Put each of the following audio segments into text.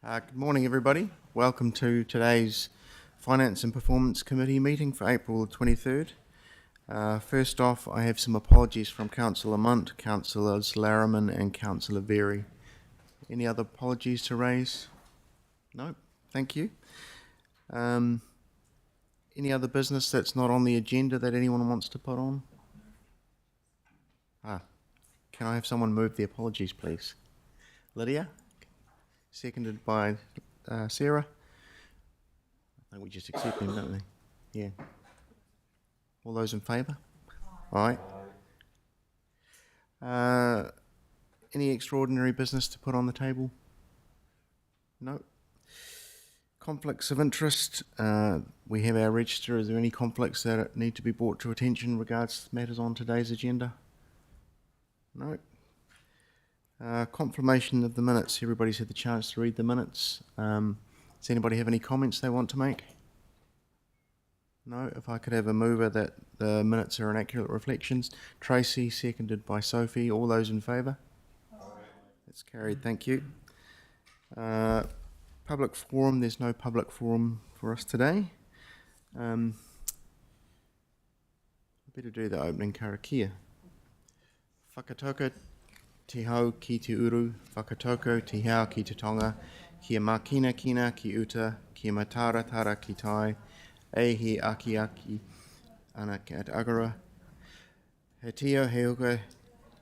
Good morning, everybody. Welcome to today's Finance and Performance Committee meeting for April the 23rd. First off, I have some apologies from Councillor Munt, Councillors Larriman and Councillor Berry. Any other apologies to raise? No, thank you. Any other business that's not on the agenda that anyone wants to put on? Can I have someone move the apologies, please? Lydia? Seconded by Sarah. I think we just accept them, don't we? Yeah. All those in favour? Aye. Any extraordinary business to put on the table? No. Conflicts of interest. We have our register. Is there any conflicts that need to be brought to attention in regards to matters on today's agenda? No. Confirmation of the minutes. Everybody's had the chance to read the minutes. Does anybody have any comments they want to make? No. If I could have a mover that the minutes are an accurate reflections. Tracy, seconded by Sophie. All those in favour? That's carried. Thank you. Public forum. There's no public forum for us today. I better do the opening karakia. Whakatoko te hau ki te uru, whakatoko te hau ki te tonga, kia makina kina ki uta, kia matara tara ki tai, e he aki aki ana at agara, he tio he uka,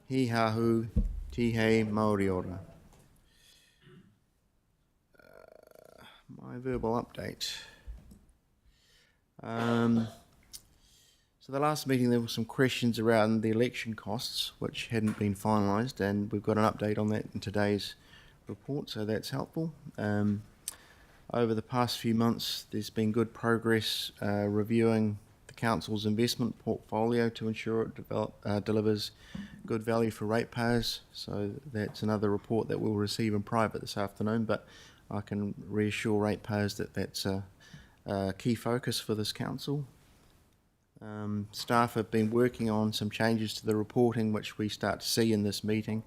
he hahu, ti he Māori ora. My verbal update. So the last meeting there were some questions around the election costs which hadn't been finalised, and we've got an update on that in today's report, so that's helpful. Over the past few months there's been good progress reviewing the Council's investment portfolio to ensure it delivers good value for ratepayers, so that's another report that we'll receive in private this afternoon, but I can reassure ratepayers that that's a key focus for this Council. Staff have been working on some changes to the reporting which we start to see in this meeting,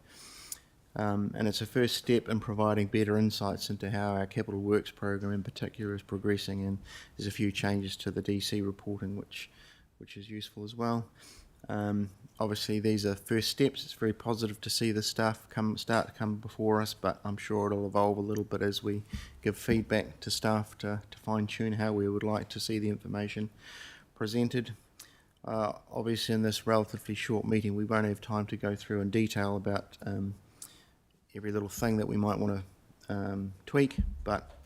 and it's a first step in providing better insights into how our capital works program in particular is progressing, and there's a few changes to the DC reporting which is useful as well. Obviously these are first steps. It's very positive to see the stuff start to come before us, but I'm sure it'll evolve a little bit as we give feedback to staff to fine-tune how we would like to see the information presented. Obviously in this relatively short meeting we won't have time to go through in detail about every little thing that we might want to tweak, but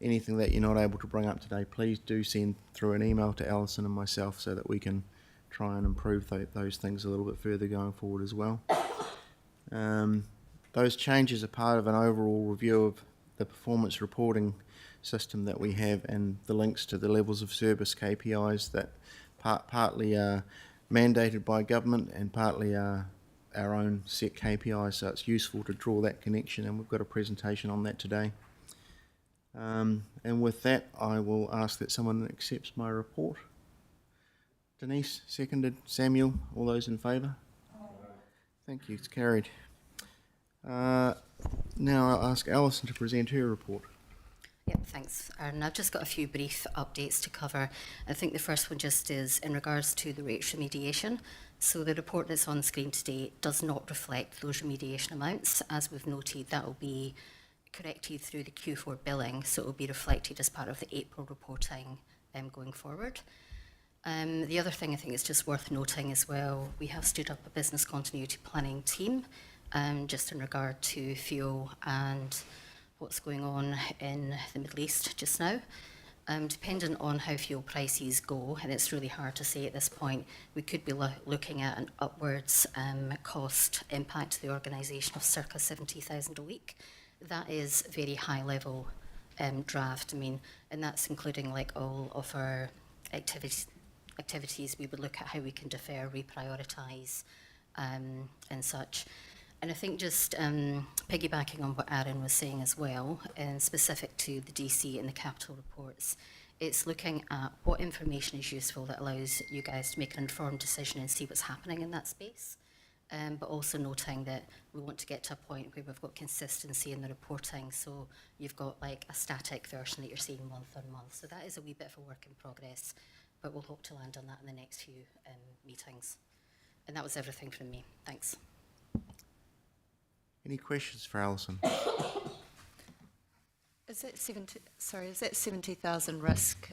anything that you're not able to bring up today, please do send through an email to Alison and myself so that we can try and improve those things a little bit further going forward as well. Those changes are part of an overall review of the performance reporting system that we have and the links to the levels of service KPIs that partly are mandated by government and partly are our own set KPIs, so it's useful to draw that connection, and we've got a presentation on that today. And with that I will ask that someone accepts my report. Denise, seconded. Samuel, all those in favour? Thank you, it's carried. Now I'll ask Alison to present her report. Yep, thanks, Aaron. I've just got a few brief updates to cover. I think the first one just is in regards to the rates remediation. So the report that's on screen today does not reflect those remediation amounts. As we've noted, that will be corrected through the Q4 billing, so it will be reflected as part of the April reporting going forward. The other thing I think is just worth noting as well, we have stood up a business continuity planning team just in regard to fuel and what's going on in the Middle East just now. Dependent on how fuel prices go, and it's really hard to say at this point, we could be looking at an upwards cost impact to the organisation of circa 70,000 a week. That is very high level draft, I mean, and that's including like all of our activities we would look at how we can defer, reprioritise and such. And I think just piggybacking on what Aaron was saying as well, and specific to the DC and the capital reports, it's looking at what information is useful that allows you guys to make an informed decision and see what's happening in that space. but also noting that we want to get to a point where we've got consistency in the reporting, so you've got like a static version that you're seeing month on month. So that is a wee bit of a work in progress, but we'll hope to land on that in the next few meetings. And that was everything from me. Thanks. Any questions for Alison? Is that 70,000 risk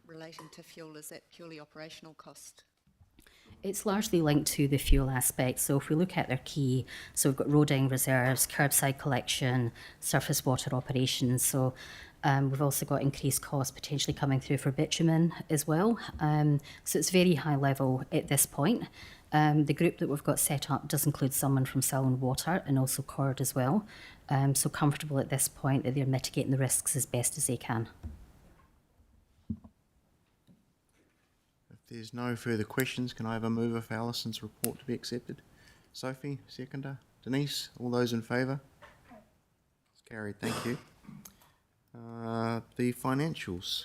relating to fuel? Is that purely operational cost? It's largely linked to the fuel aspect. So if we look at their key, so we've got roading reserves, curbside collection, surface water operations. So we've also got increased costs potentially coming through for bitumen as well. So it's very high level at this point. The group that we've got set up does include someone from Selwyn Water and also Cord as well. So comfortable at this point that they're mitigating the risks as best as they can. If there's no further questions, can I have a mover for Alison's report to be accepted? Sophie, seconder. Denise, all those in favour? It's carried, thank you. The financials.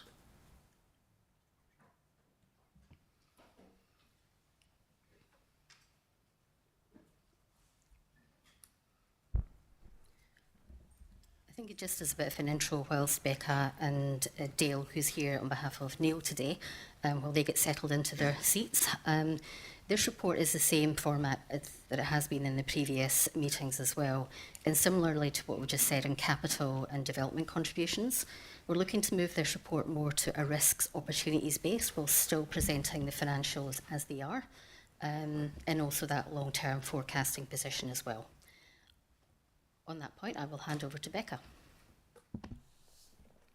I think it just as a bit of an intro whilst Becca and Dale, who's here on behalf of Neil today, while they get settled into their seats. This report is the same format that it has been in the previous meetings as well. And similarly to what we just said on capital and development contributions, we're looking to move this report more to a risks opportunities base while still presenting the financials as they are, and also that long-term forecasting position as well. On that point, I will hand over to Becca.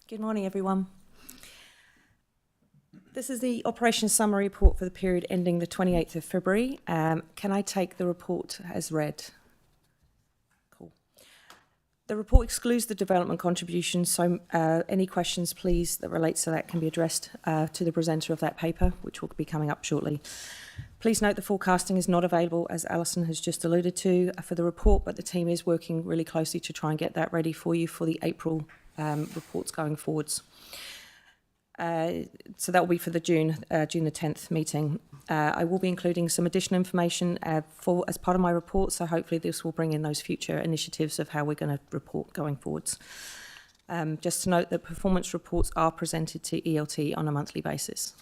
Good morning, everyone. This is the operations summary report for the period ending the 28th of February. Can I take the report as read? Cool. The report excludes the development contributions, so any questions, please, that relates to that can be addressed to the presenter of that paper, which will be coming up shortly. Please note the forecasting is not available, as Alison has just alluded to, for the report, but the team is working really closely to try and get that ready for you for the April reports going forwards. So that will be for the June the 10th meeting. I will be including some additional information as part of my report, so hopefully this will bring in those future initiatives of how we're going to report going forwards. Just to note that performance reports are presented to ELT on a monthly basis.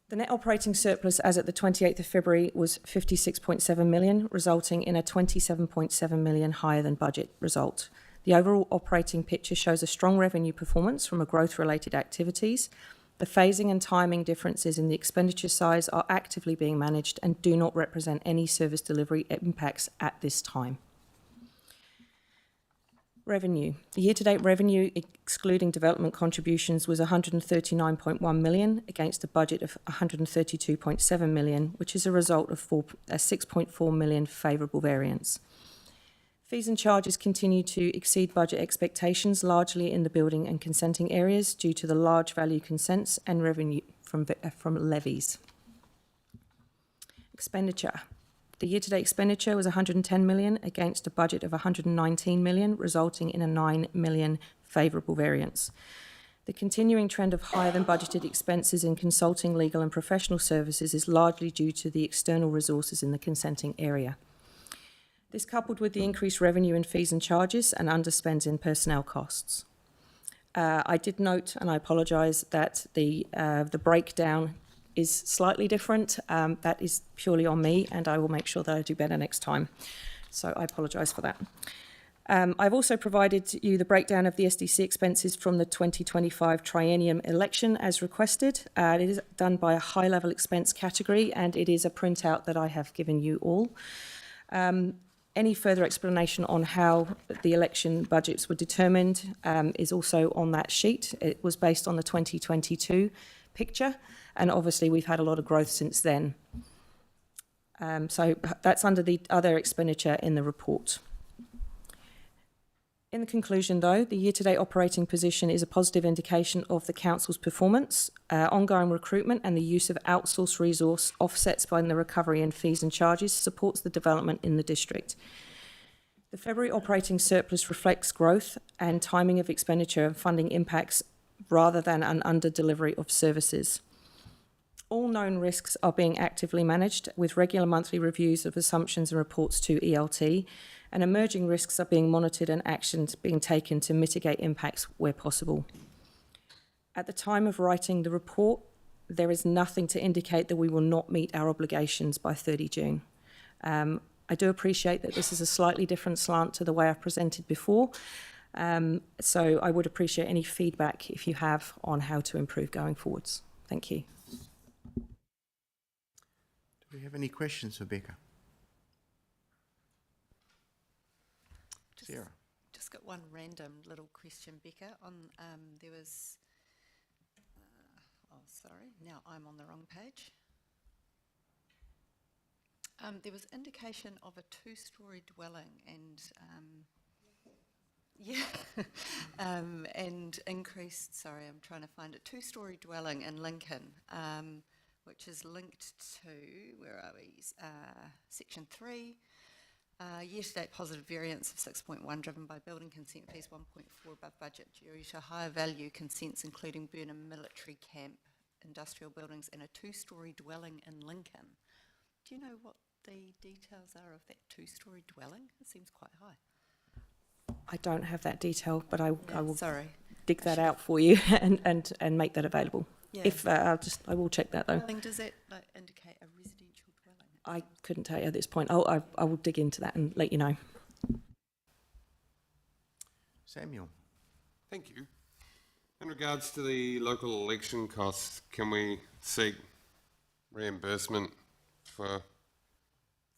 The net operating surplus as at the 28th of February was 56.7 million, resulting in a 27.7 million higher than budget result. The overall operating picture shows a strong revenue performance from a growth-related activities. The phasing and timing differences in the expenditure size are actively being managed and do not represent any service delivery impacts at this time. Revenue. The year-to-date revenue, excluding development contributions, was 139.1 million against a budget of 132.7 million, which is a result of a 6.4 million favourable variance. Fees and charges continue to exceed budget expectations, largely in the building and consenting areas due to the large value consents and revenue from levies. Expenditure. The year-to-date expenditure was 110 million against a budget of 119 million, resulting in a 9 million favourable variance. The continuing trend of higher than budgeted expenses in consulting, legal and professional services is largely due to the external resources in the consenting area. This coupled with the increased revenue in fees and charges and underspends in personnel costs. I did note, and I apologise, that the breakdown is slightly different. That is purely on me, and I will make sure that I do better next time. So I apologise for that. I've also provided you the breakdown of the SDC expenses from the 2025 triennium election as requested. It is done by a high-level expense category, and it is a printout that I have given you all. Any further explanation on how the election budgets were determined is also on that sheet. It was based on the 2022 picture, and obviously we've had a lot of growth since then. So that's under the other expenditure in the report. In the conclusion, though, the year-to-date operating position is a positive indication of the Council's performance. Ongoing recruitment and the use of outsourced resource offsets by the recovery in fees and charges supports the development in the district. The February operating surplus reflects growth and timing of expenditure and funding impacts rather than an under-delivery of services. All known risks are being actively managed with regular monthly reviews of assumptions and reports to ELT, and emerging risks are being monitored and actions being taken to mitigate impacts where possible. At the time of writing the report, there is nothing to indicate that we will not meet our obligations by 30 June. I do appreciate that this is a slightly different slant to the way I've presented before, so I would appreciate any feedback if you have on how to improve going forwards. Thank you. Do we have any questions for Becca? Sarah? Just got one random little question, Becca. There was, now I'm on the wrong page. There was indication of a two-storey dwelling and and increased, sorry, I'm trying to find it, two-storey dwelling in Lincoln, which is linked to, where are we, section 3, year-to-date positive variance of 6.1 driven by building consent fees 1.4 above budget due to higher value consents including Burnham Military Camp, industrial buildings and a two-storey dwelling in Lincoln. Do you know what the details are of that two-storey dwelling? It seems quite high. I don't have that detail, but I will dig that I out for you and make that available. Yeah. If I will check that though. Does that indicate a residential dwelling? I couldn't tell you at this point. I will dig into that and let you know. Samuel? Thank you. In regards to the local election costs, can we seek reimbursement from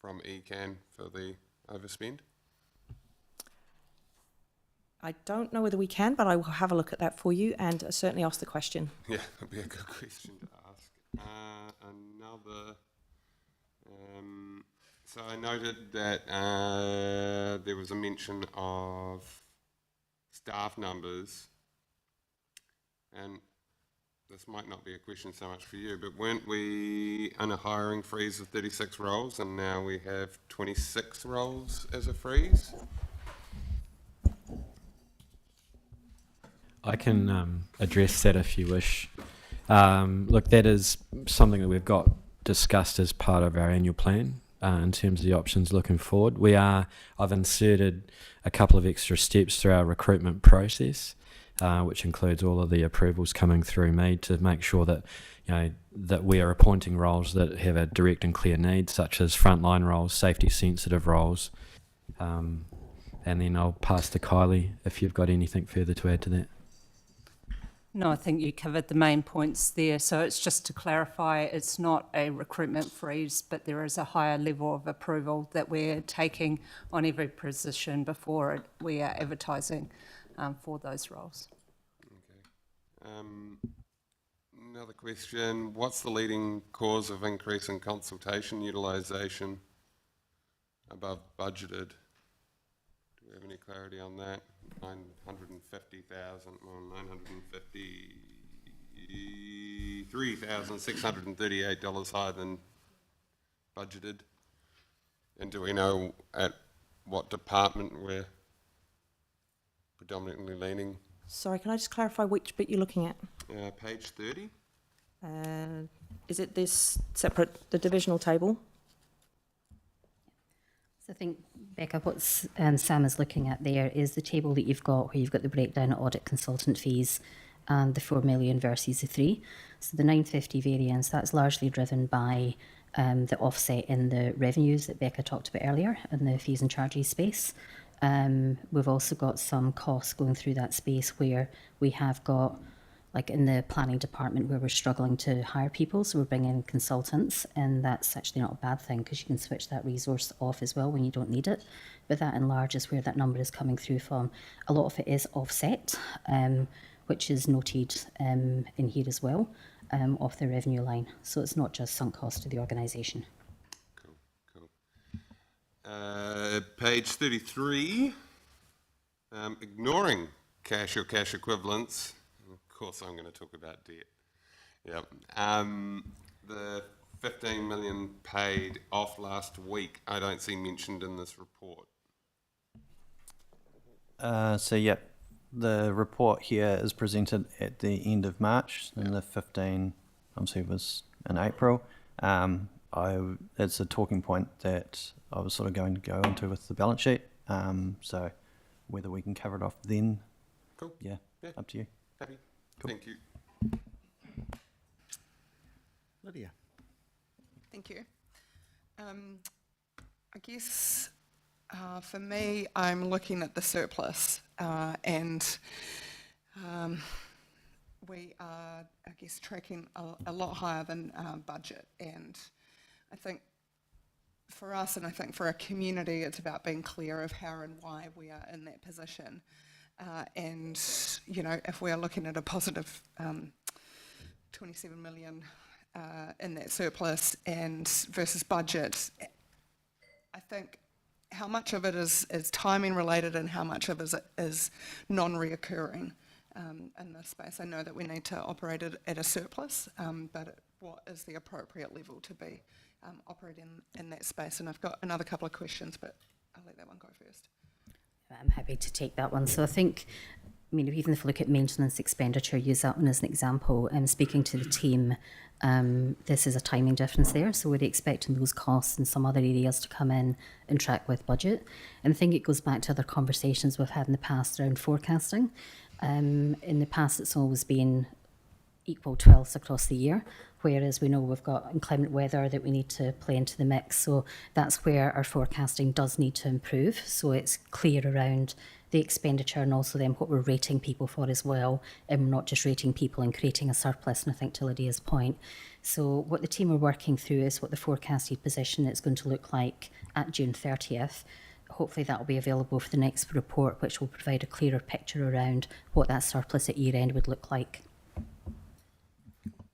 ECAN for the overspend? I don't know whether we can, but I will have a look at that for you and certainly ask the question. Yeah, that'd be a good question to ask. So I noted that there was a mention of staff numbers, and this might not be a question so much for you, but weren't we on a hiring freeze of 36 roles and now we have 26 roles as a freeze? I can address that if you wish. Look, that is something that we've got discussed as part of our annual plan in terms of the options looking forward. I've inserted a couple of extra steps through our recruitment process, which includes all of the approvals coming through me to make sure that that we are appointing roles that have a direct and clear need, such as frontline roles, safety sensitive roles. And then I'll pass to Kylie if you've got anything further to add to that. No, I think you covered the main points there. So it's just to clarify, it's not a recruitment freeze, but there is a higher level of approval that we're taking on every position before we are advertising for those roles. Okay. Another question, what's the leading cause of increase in consultation utilisation above budgeted? Do we have any clarity on that? 953,638 dollars higher than budgeted. And do we know at what department we're predominantly leaning? Sorry, can I just clarify which bit you're looking at? Page 30. Is it this separate, the divisional table? So I think, Becca, what Sam is looking at there is the table that you've got where you've got the breakdown of audit consultant fees and the 4 million versus the 3. So the 950 variance, that's largely driven by the offset in the revenues that Becca talked about earlier in the fees and charges space. We've also got some costs going through that space where we have got, like in the planning department, where we're struggling to hire people, so we're bringing in consultants, and that's actually not a bad thing because you can switch that resource off as well when you don't need it. But that in large is where that number is coming through from. A lot of it is offset, which is noted in here as well, off the revenue line. So it's not just sunk cost to the organisation. Cool. Page 33, ignoring cash or cash equivalents. Of course, I'm going to talk about debt. Yep. The 15 million paid off last week, I don't see mentioned in this report. The report here is presented at the end of March, and the 15 obviously was in April. It's a talking point that I was sort of going to go into with the balance sheet. So whether we can cover it off then, Cool. yeah, Yeah. up to you. Happy. Cool. Thank you. Lydia. Thank you. I guess for me, I'm looking at the surplus and we are, I guess, tracking a lot higher than budget. And I think for us, and I think for our community, it's about being clear of how and why we are in that position. And, you know, if we are looking at a positive 27 million in that surplus and versus budget, I think how much of it is timing related and how much of it is non-reoccurring in this space. I know that we need to operate it at a surplus, but what is the appropriate level to be operating in that space? And I've got another couple of questions, but I'll let that one go first. I'm happy to take that one. So I think, I mean, even if we look at maintenance expenditure, use that one as an example, speaking to the team, this is a timing difference there. So we're expecting those costs in some other areas to come in and track with budget. And I think it goes back to other conversations we've had in the past around forecasting. In the past, it's always been equal 12s across the year, whereas we know we've got inclement weather that we need to play into the mix. So that's where our forecasting does need to improve. So it's clear around the expenditure and also then what we're rating people for as well, and we're not just rating people and creating a surplus. And I think to Lydia's point, so what the team are working through is what the forecasted position is going to look like at June 30th. Hopefully that will be available for the next report, which will provide a clearer picture around what that surplus at year end would look like.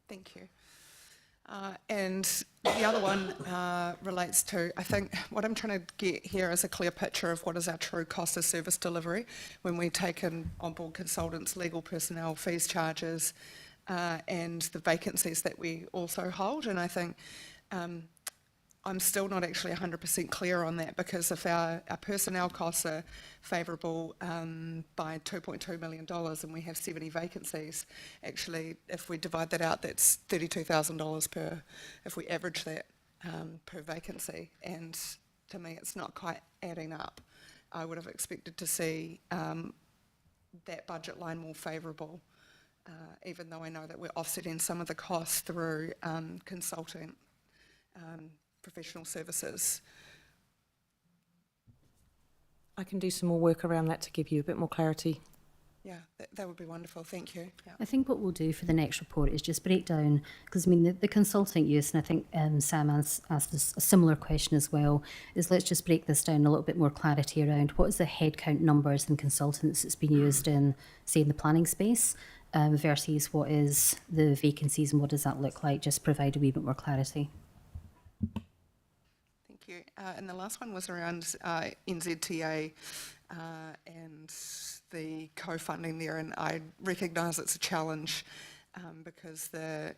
Thank you. And the other one relates to, I think, what I'm trying to get here is a clear picture of what is our true cost of service delivery when we take in on board consultants, legal personnel, fees, charges, and the vacancies that we also hold. And I think I'm still not actually 100% clear on that, because if our personnel costs are favourable by $2.2 million and we have 70 vacancies, actually if we divide that out, that's $32,000 per, if we average that per vacancy, and to me it's not quite adding up. I would have expected to see that budget line more favourable, even though I know that we're offsetting some of the costs through consulting professional services. I can do some more work around that to give you a bit more clarity. Yeah, that would be wonderful. Thank you. Yeah. I think what we'll do for the next report is just break down, because I mean the consultant use, and I think Sam asked us a similar question as well, is let's just break this down a little bit more clarity around what is the headcount numbers and consultants that's been used in, say, in the planning space, versus what is the vacancies and what does that look like, just provide a wee bit more clarity. Thank you. And the last one was around NZTA and the co-funding there, and I recognise it's a challenge because the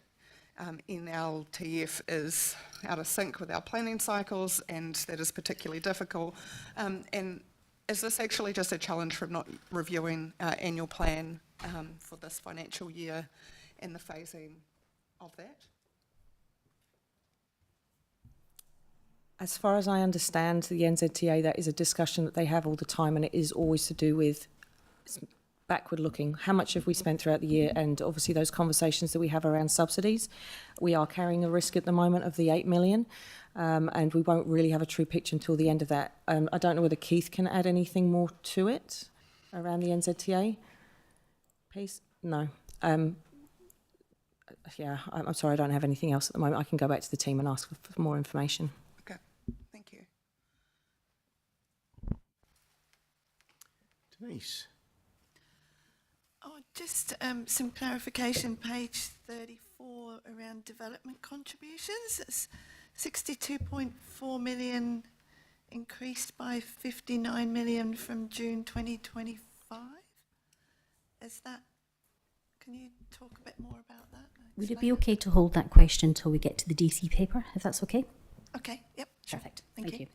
NLTF is out of sync with our planning cycles, and that is particularly difficult. And is this actually just a challenge from not reviewing our annual plan for this financial year and the phasing of that? As far as I understand, the NZTA, that is a discussion that they have all the time, and it is always to do with backward looking. How much have we spent throughout the year? And obviously those conversations that we have around subsidies. We are carrying a risk at the moment of the 8 million, and we won't really have a true picture until the end of that. I don't know whether Keith can add anything more to it around the NZTA piece. No. Yeah, I'm sorry, I don't have anything else at the moment. I can go back to the team and ask for more information. Thank you. Denise. Oh, just some clarification, page 34 around development contributions. It's 62.4 million increased by 59 million from June 2025. Is that, can you talk a bit more about that? Would it be okay to hold that question until we get to the DC paper, if that's okay? Okay, yep, sure. Perfect. Thank you.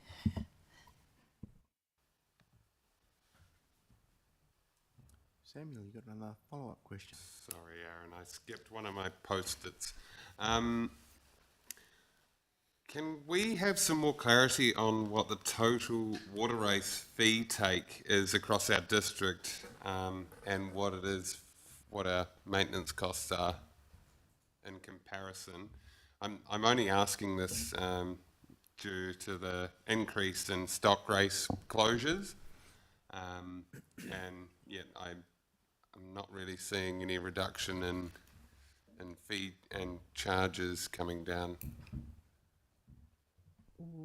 Samuel, you got another follow-up question? Sorry, Aaron, I skipped one of my post-its. Can we have some more clarity on what the total water race fee take is across our district, and what it is, what our maintenance costs are in comparison? I'm only asking this due to the increase in stock race closures, and yet I'm not really seeing any reduction in fee and charges coming down.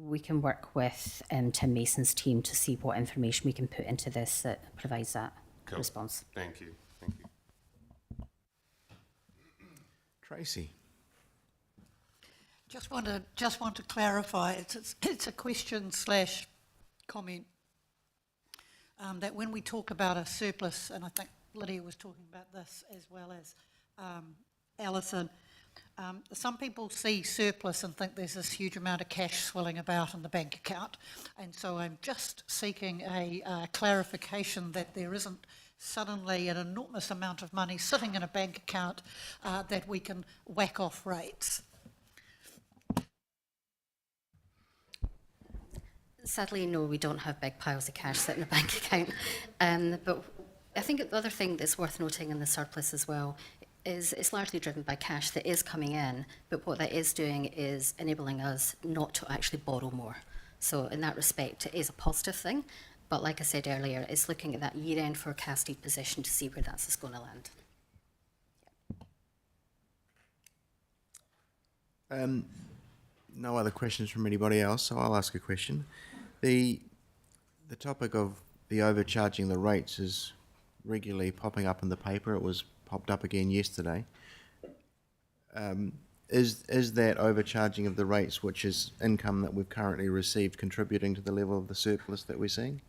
We can work with Tim Mason's team to see what information we can put into this that provides that Cool. response. Thank you. Thank you. Tracy. Just want to clarify, it's a question / comment, that when we talk about a surplus, and I think Lydia was talking about this as well as Alison, some people see surplus and think there's this huge amount of cash swirling about in the bank account, and so I'm just seeking a clarification that there isn't suddenly an enormous amount of money sitting in a bank account that we can whack off rates. Sadly, no, we don't have big piles of cash sitting in a bank account. But I think the other thing that's worth noting in the surplus as well is it's largely driven by cash that is coming in, but what that is doing is enabling us not to actually borrow more. So in that respect, it is a positive thing. But like I said earlier, it's looking at that year-end forecasted position to see where that's going to land. No other questions from anybody else, so I'll ask a question. The topic of the overcharging the rates is regularly popping up in the paper. It was popped up again yesterday. Is that overcharging of the rates, which is income that we've currently received, contributing to the level of the surplus that we're seeing?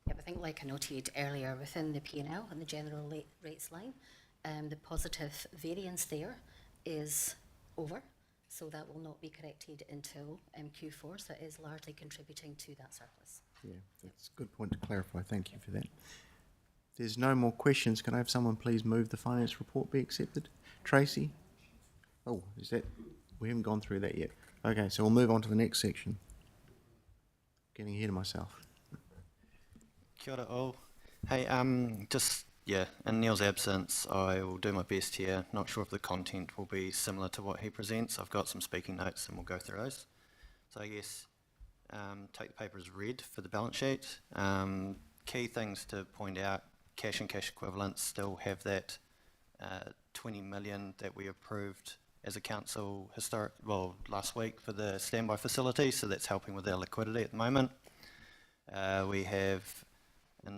Yeah, I think like I noted earlier, within the P&L and the general rates line, the positive variance there is over. So that will not be corrected until Q4, so it is largely contributing to that surplus. Yeah, that's a good point to clarify. Thank you for that. If there's no more questions, can I have someone please move the finance report be accepted? Tracy? Oh, is that? We haven't gone through that yet. Okay, so we'll move on to the next section. Getting ahead of myself. Kia ora all. Hey, in Neil's absence, I will do my best here. Not sure if the content will be similar to what he presents. I've got some speaking notes and we'll go through those. So I guess take the paper as read for the balance sheet. Key things to point out, cash and cash equivalents still have that 20 million that we approved as a council last week for the standby facility, so that's helping with our liquidity at the moment. We have a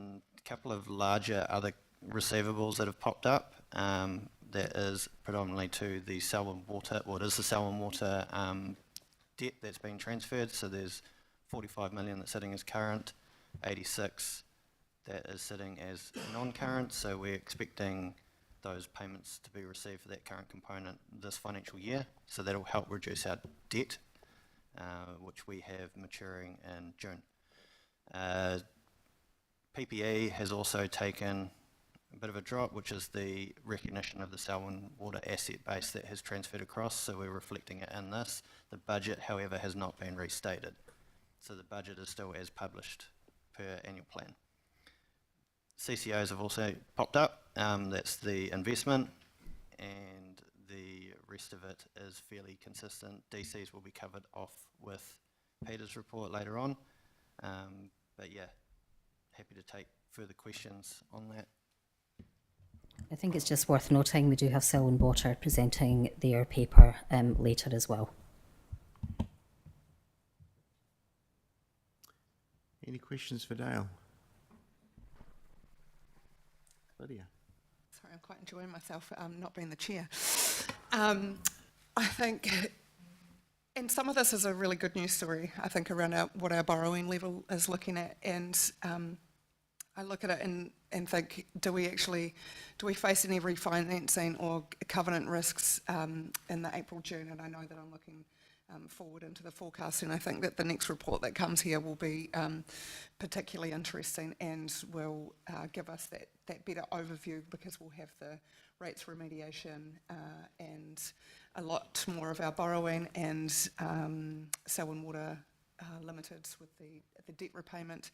couple of larger other receivables that have popped up. That is predominantly to the Selwyn Water, what is the Selwyn Water debt that's been transferred. So there's 45 million that's sitting as current, 86 that is sitting as non-current. So we're expecting those payments to be received for that current component this financial year. So that'll help reduce our debt, which we have maturing in June. PPE has also taken a bit of a drop, which is the recognition of the Selwyn Water asset base that has transferred across, so we're reflecting it in this. The budget, however, has not been restated, so the budget is still as published per annual plan. CCOs have also popped up, that's the investment, and the rest of it is fairly consistent. DCs will be covered off with Peter's report later on, but yeah, happy to take further questions on that. I think it's just worth noting we do have Selwyn Water presenting their paper later as well. Any questions for Dale? Lydia? Sorry, I'm quite enjoying myself not being the chair. I think, and some of this is a really good news story, I think, around what our borrowing level is looking at, and I look at it and think, do we face any refinancing or covenant risks in the April, June? And I know that I'm looking forward into the forecast. And I think that the next report that comes here will be particularly interesting and will give us that better overview, because we'll have the rates remediation and a lot more of our borrowing, and Selwyn Water Limited's with the debt repayment.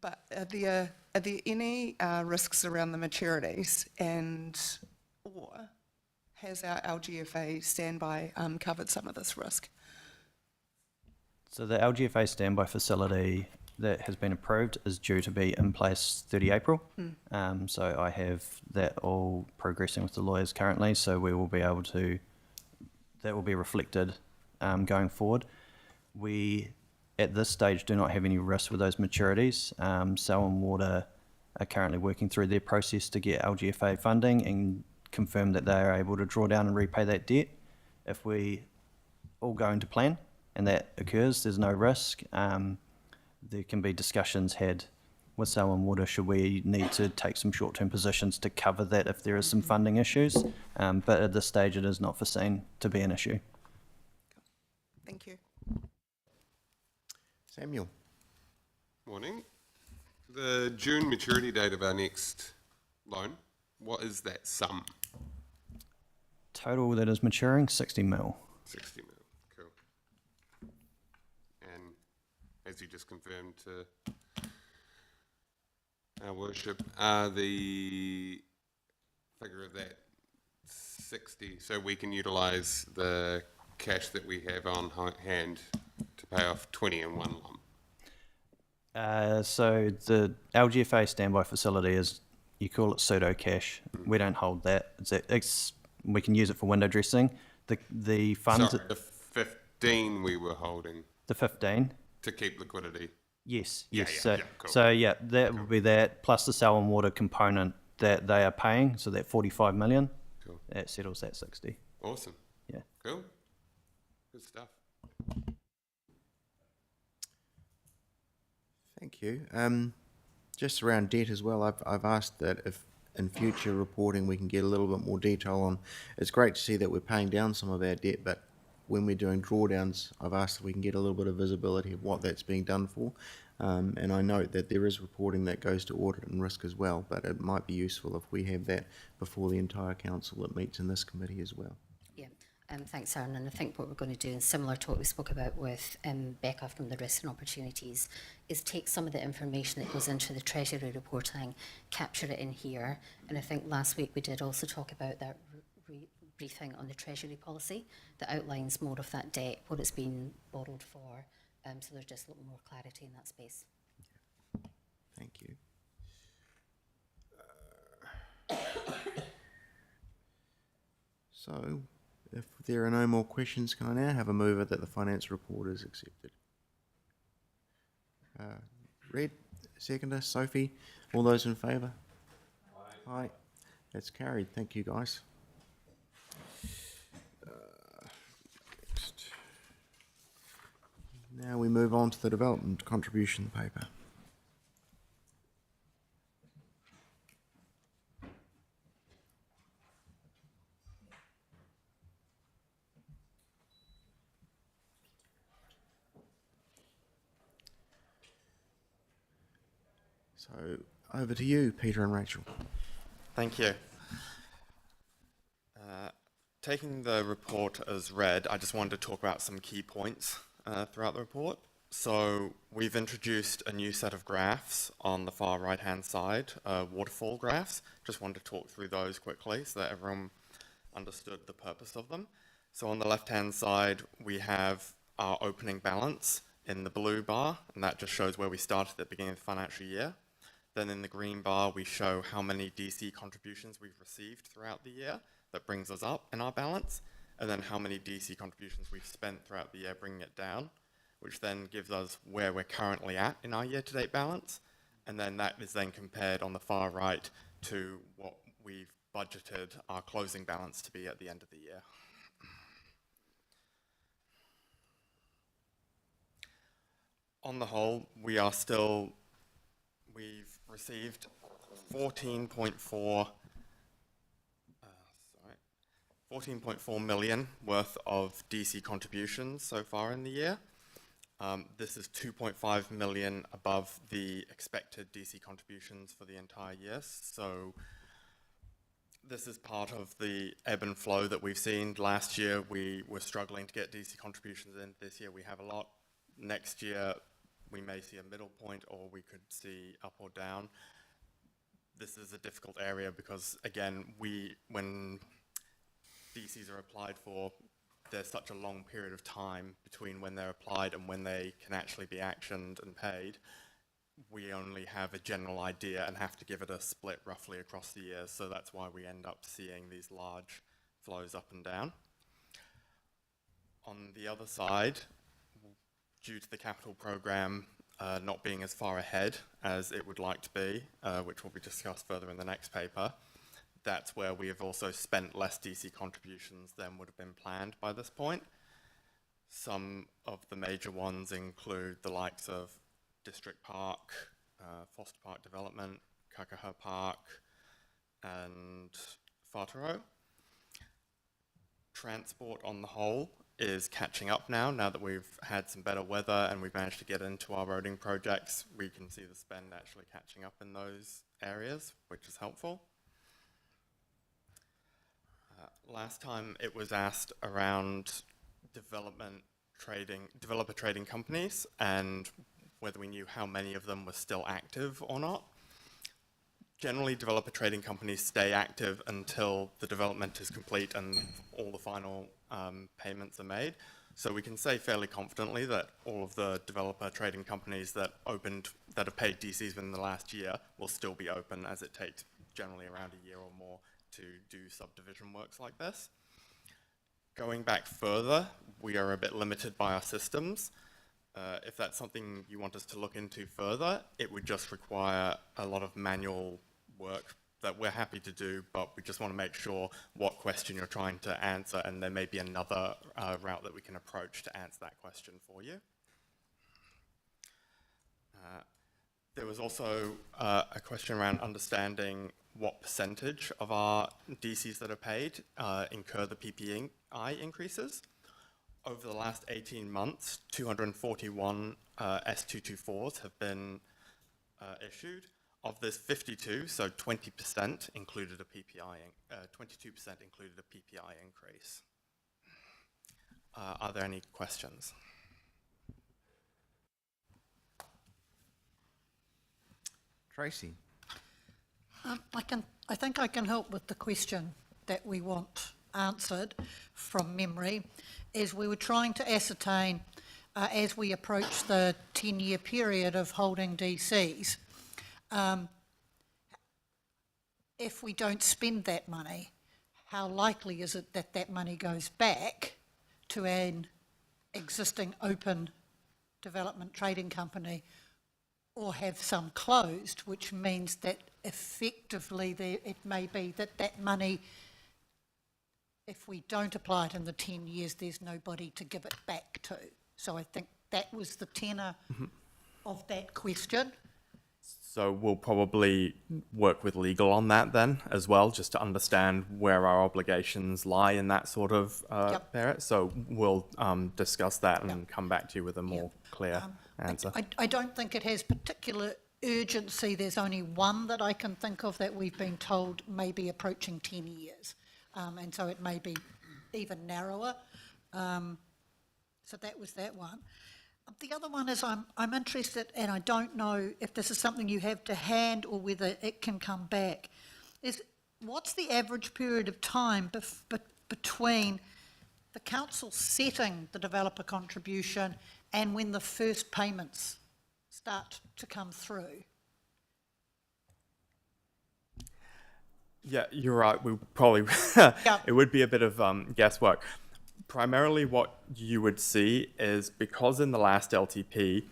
But are there any risks around the maturities, or has our LGFA standby covered some of this risk? So the LGFA standby facility that has been approved is due to be in place 30 April. So I have that all progressing with the lawyers currently, so we will be able to, that will be reflected going forward. We, at this stage, do not have any risk with those maturities. Selwyn Water are currently working through their process to get LGFA funding and confirm that they are able to draw down and repay that debt. If we all go into plan and that occurs, there's no risk. There can be discussions had with Selwyn Water should we need to take some short-term positions to cover that if there is some funding issues. But at this stage, it is not foreseen to be an issue. Thank you. Samuel. Morning. The June maturity date of our next loan, what is that sum? Total that is maturing, 60 mil. 60 mil, cool. And as you just confirmed to our worship, the figure of that 60, so we can utilise the cash that we have on hand to pay off 20 in one lump. So the LGFA standby facility is, you call it pseudo cash. We don't hold that. We can use it for window dressing. The funds. Sorry, the 15 we were holding The 15. to keep liquidity. Yes. Yeah, Yes. yeah, yeah, cool. So yeah, that would be that plus the Selwyn Water component that they are paying. So that 45 million. Cool. That settles that 60. Awesome. Yeah. Cool. Good stuff. Thank you. Just around debt as well, I've asked that if in future reporting we can get a little bit more detail on. It's great to see that we're paying down some of our debt, but when we're doing drawdowns, I've asked if we can get a little bit of visibility of what that's being done for. And I note that there is reporting that goes to audit and risk as well, but it might be useful if we have that before the entire council that meets in this committee as well. Yeah, thanks, Aaron. And I think what we're going to do, and similar to what we spoke about with Becca from the Risks and Opportunities, is take some of the information that goes into the Treasury reporting, capture it in here. And I think last week we did also talk about that briefing on the Treasury policy that outlines more of that debt, what it's been borrowed for. So there's just a little more clarity in that space. Thank you. So, if there are no more questions, can I now have a mover that the finance report is accepted? Red, seconder, Sophie, all those in favour? Aye. Aye. That's carried. Thank you, guys. Next. Now we move on to the development contribution paper. So over to you, Peter and Rachel. Thank you. Taking the report as read, I just wanted to talk about some key points throughout the report. So we've introduced a new set of graphs on the far right-hand side, waterfall graphs. Just wanted to talk through those quickly so that everyone understood the purpose of them. So on the left-hand side, we have our opening balance in the blue bar, and that just shows where we started at the beginning of the financial year. Then in the green bar, we show how many DC contributions we've received throughout the year. That brings us up in our balance. And then how many DC contributions we've spent throughout the year, bringing it down, which then gives us where we're currently at in our year-to-date balance. And then that is then compared on the far right to what we've budgeted our closing balance to be at the end of the year. On the whole, we've received 14.4 million worth of DC contributions so far in the year. This is 2.5 million above the expected DC contributions for the entire year. So this is part of the ebb and flow that we've seen. Last year, we were struggling to get DC contributions in. This year, we have a lot. Next year, we may see a middle point, or we could see up or down. This is a difficult area because, again, when DCs are applied for, there's such a long period of time between when they're applied and when they can actually be actioned and paid. We only have a general idea and have to give it a split roughly across the year, so that's why we end up seeing these large flows up and down. On the other side, due to the capital program not being as far ahead as it would like to be, which will be discussed further in the next paper, that's where we have also spent less DC contributions than would have been planned by this point. Some of the major ones include the likes of District Park, Foster Park Development, Kakaha Park, and Whātaro. Transport on the whole is catching up now that we've had some better weather and we've managed to get into our roading projects. We can see the spend actually catching up in those areas, which is helpful. Last time it was asked around developer trading companies and whether we knew how many of them were still active or not. Generally, developer trading companies stay active until the development is complete and all the final payments are made. So we can say fairly confidently that all of the developer trading companies that have paid DCs within the last year will still be open, as it takes generally around a year or more to do subdivision works like this. Going back further, we are a bit limited by our systems. If that's something you want us to look into further, it would just require a lot of manual work that we're happy to do, but we just want to make sure what question you're trying to answer, and there may be another route that we can approach to answer that question for you. There was also a question around understanding what percentage of our DCs that are paid incur the PPI increases. Over the last 18 months, 241 S224s have been issued. Of this, 52, so 20% included a PPI, 22% included a PPI increase. Are there any questions? Tracy? I think I can help with the question that we want answered from memory, is we were trying to ascertain, as we approach the 10-year period of holding DCs, if we don't spend that money, how likely is it that that money goes back to an existing open development trading company, or have some closed, which means that effectively it may be that that money, if we don't apply it in the 10 years, there's nobody to give it back to. So I think that was the tenor of that question. So we'll probably work with legal on that then as well, just to understand where our obligations lie in that sort of period. So we'll discuss that and come back to you with a more clear answer. I don't think it has particular urgency. There's only one that I can think of that we've been told may be approaching 10 years. And so it may be even narrower. So that was that one. The other one is I'm interested, and I don't know if this is something you have to hand or whether it can come back, is what's the average period of time between the council setting the developer contribution and when the first payments start to come through? Yeah, you're right. We probably it would be a bit of guesswork. Primarily what you would see is because in the last LTP,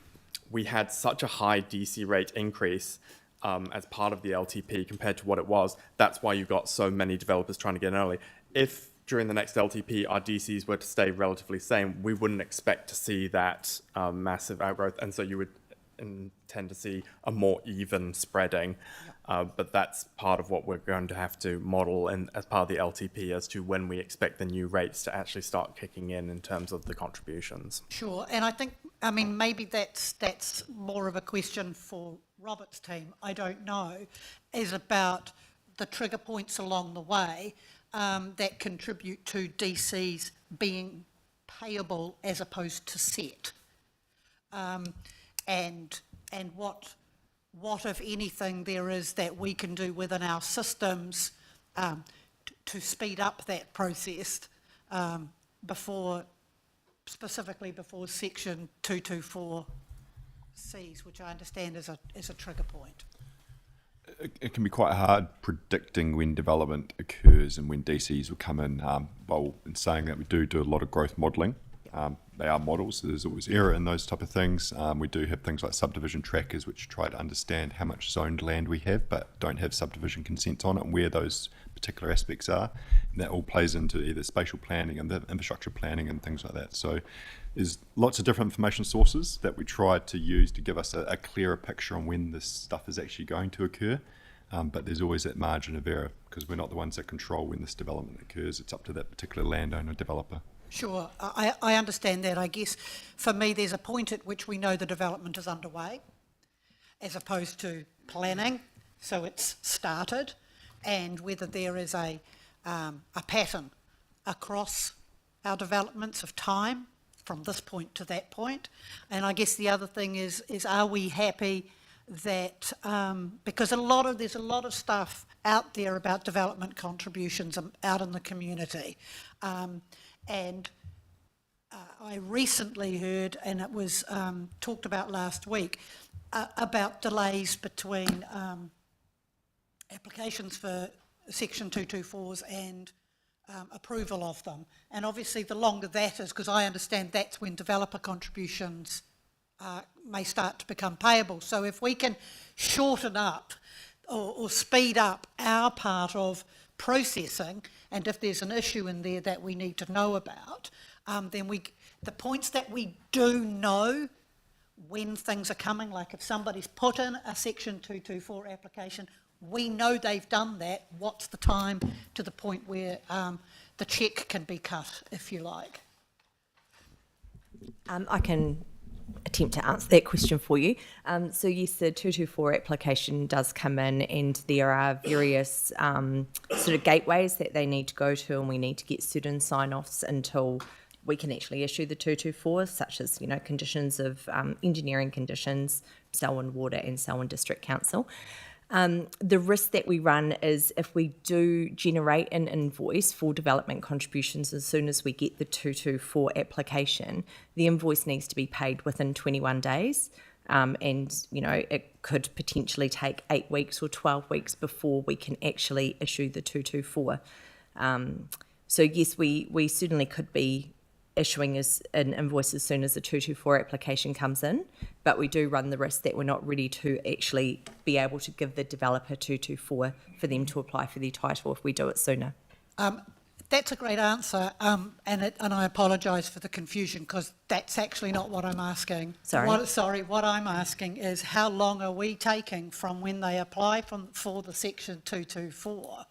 we had such a high DC rate increase as part of the LTP compared to what it was. That's why you got so many developers trying to get in early. If during the next LTP, our DCs were to stay relatively same, we wouldn't expect to see that massive outgrowth. And so you would intend to see a more even spreading. But that's part of what we're going to have to model and as part of the LTP as to when we expect the new rates to actually start kicking in terms of the contributions. Sure, and I think, I mean, maybe that's more of a question for Robert's team, I don't know, is about the trigger points along the way that contribute to DCs being payable as opposed to set. And what, if anything, there is that we can do within our systems to speed up that process specifically before Section 224 Cs, which I understand is a trigger point. It can be quite hard predicting when development occurs and when DCs will come in. Well, in saying that, we do a lot of growth modelling. They are models, so there's always error in those type of things. We do have things like subdivision trackers, which try to understand how much zoned land we have, but don't have subdivision consents on it and where those particular aspects are. And that all plays into either spatial planning and the infrastructure planning and things like that. So there's lots of different information sources that we try to use to give us a clearer picture on when this stuff is actually going to occur. But there's always that margin of error because we're not the ones that control when this development occurs. It's up to that particular landowner developer. Sure, I understand that. I guess for me there's a point at which we know the development is underway as opposed to planning, so it's started, and whether there is a pattern across our developments of time from this point to that point. And I guess the other thing is are we happy that, because there's a lot of stuff out there about development contributions out in the community. And I recently heard, and it was talked about last week, about delays between applications for Section 224s and approval of them. And obviously the longer that is, because I understand that's when developer contributions may start to become payable. So if we can shorten up or speed up our part of processing, and if there's an issue in there that we need to know about, then the points that we do know when things are coming, like if somebody's put in a Section 224 application, we know they've done that. What's the time to the point where the cheque can be cut, if you like? I can attempt to answer that question for you. So yes, the 224 application does come in and there are various sort of gateways that they need to go to, and we need to get certain sign-offs until we can actually issue the 224, such as, conditions of engineering conditions, Selwyn Water and Selwyn District Council. The risk that we run is if we do generate an invoice for development contributions as soon as we get the 224 application, the invoice needs to be paid within 21 days. And, it could potentially take 8 weeks or 12 weeks before we can actually issue the 224. So yes, we certainly could be issuing an invoice as soon as the 224 application comes in, but we do run the risk that we're not ready to actually be able to give the developer 224 for them to apply for their title if we do it sooner. That's a great answer, and I apologise for the confusion because that's actually not what I'm asking. What I'm asking is how long are we taking from when they apply for the Section 224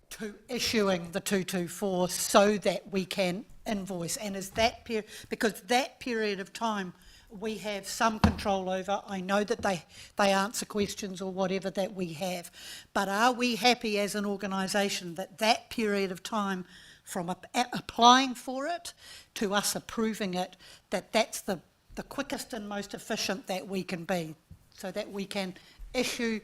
to issuing the 224 so that we can invoice, and is that because that period of time we have some control over. I know that they answer questions or whatever that we have, but are we happy as an organisation that period of time from applying for it to us approving it, that's the quickest and most efficient that we can be, so that we can issue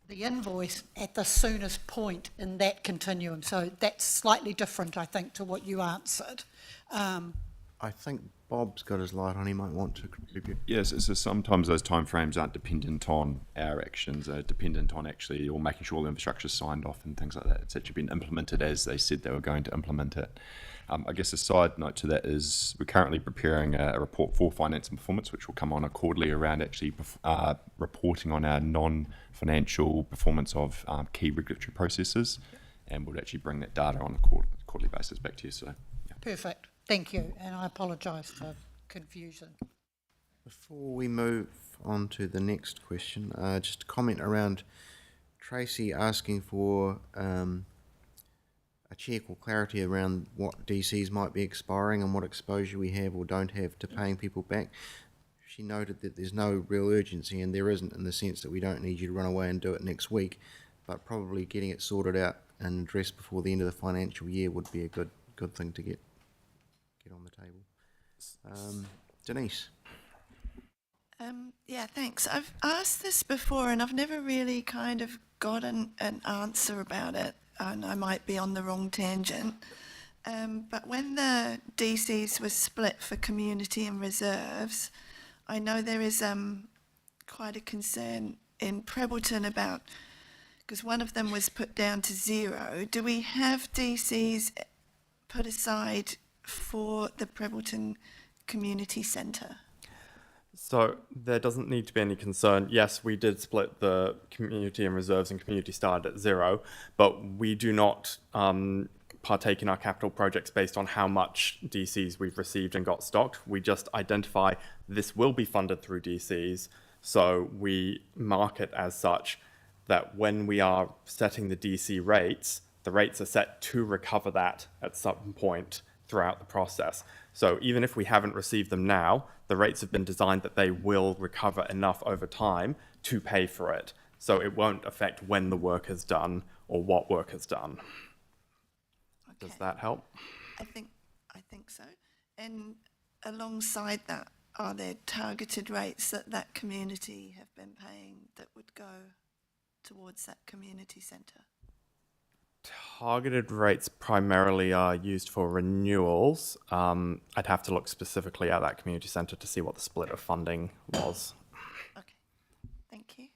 the invoice at the soonest point in that continuum? So that's slightly different, I think, to what you answered. I think Bob's got his light on. He might want to contribute. Yes, so sometimes those timeframes aren't dependent on our actions, they're dependent on actually or making sure the infrastructure's signed off and things like that. It's actually been implemented as they said they were going to implement it. I guess a side note to that is we're currently preparing a report for finance and performance, which will come on a quarterly around actually reporting on our non-financial performance of key regulatory processes, and we'll actually bring that data on a quarterly basis back to you. So, yeah. Perfect. Thank you, and I apologise for confusion. Before we move on to the next question, just a comment around Tracy asking for a check or clarity around what DCs might be expiring and what exposure we have or don't have to paying people back. She noted that there's no real urgency, and there isn't, in the sense that we don't need you to run away and do it next week, but probably getting it sorted out and addressed before the end of the financial year would be a good thing to get on the table. Denise. Yeah, thanks. I've asked this before and I've never really kind of got an answer about it, and I might be on the wrong tangent. But when the DCs were split for community and reserves, I know there is quite a concern in Prebbleton about, because one of them was put down to 0. Do we have DCs put aside for the Prebbleton Community Centre? So there doesn't need to be any concern. Yes, we did split the community and reserves, and community started at 0, but we do not partake in our capital projects based on how much DCs we've received and got stocked. We just identify this will be funded through DCs, so we mark it as such that when we are setting the DC rates, the rates are set to recover that at some point throughout the process. So even if we haven't received them now, the rates have been designed that they will recover enough over time to pay for it. So it won't affect when the work is done or what work is done. Okay. Does that help? I think so. And alongside that, are there targeted rates that community have been paying that would go towards that community centre? Targeted rates primarily are used for renewals. I'd have to look specifically at that community centre to see what the split of funding was. Okay, thank you.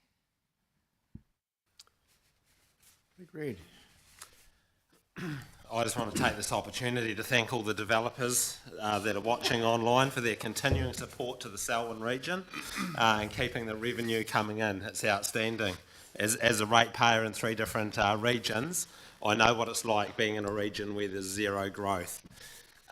Agreed. I just want to take this opportunity to thank all the developers that are watching online for their continuing support to the Selwyn region and keeping the revenue coming in. It's outstanding. As a ratepayer in 3 different regions, I know what it's like being in a region where there's 0 growth.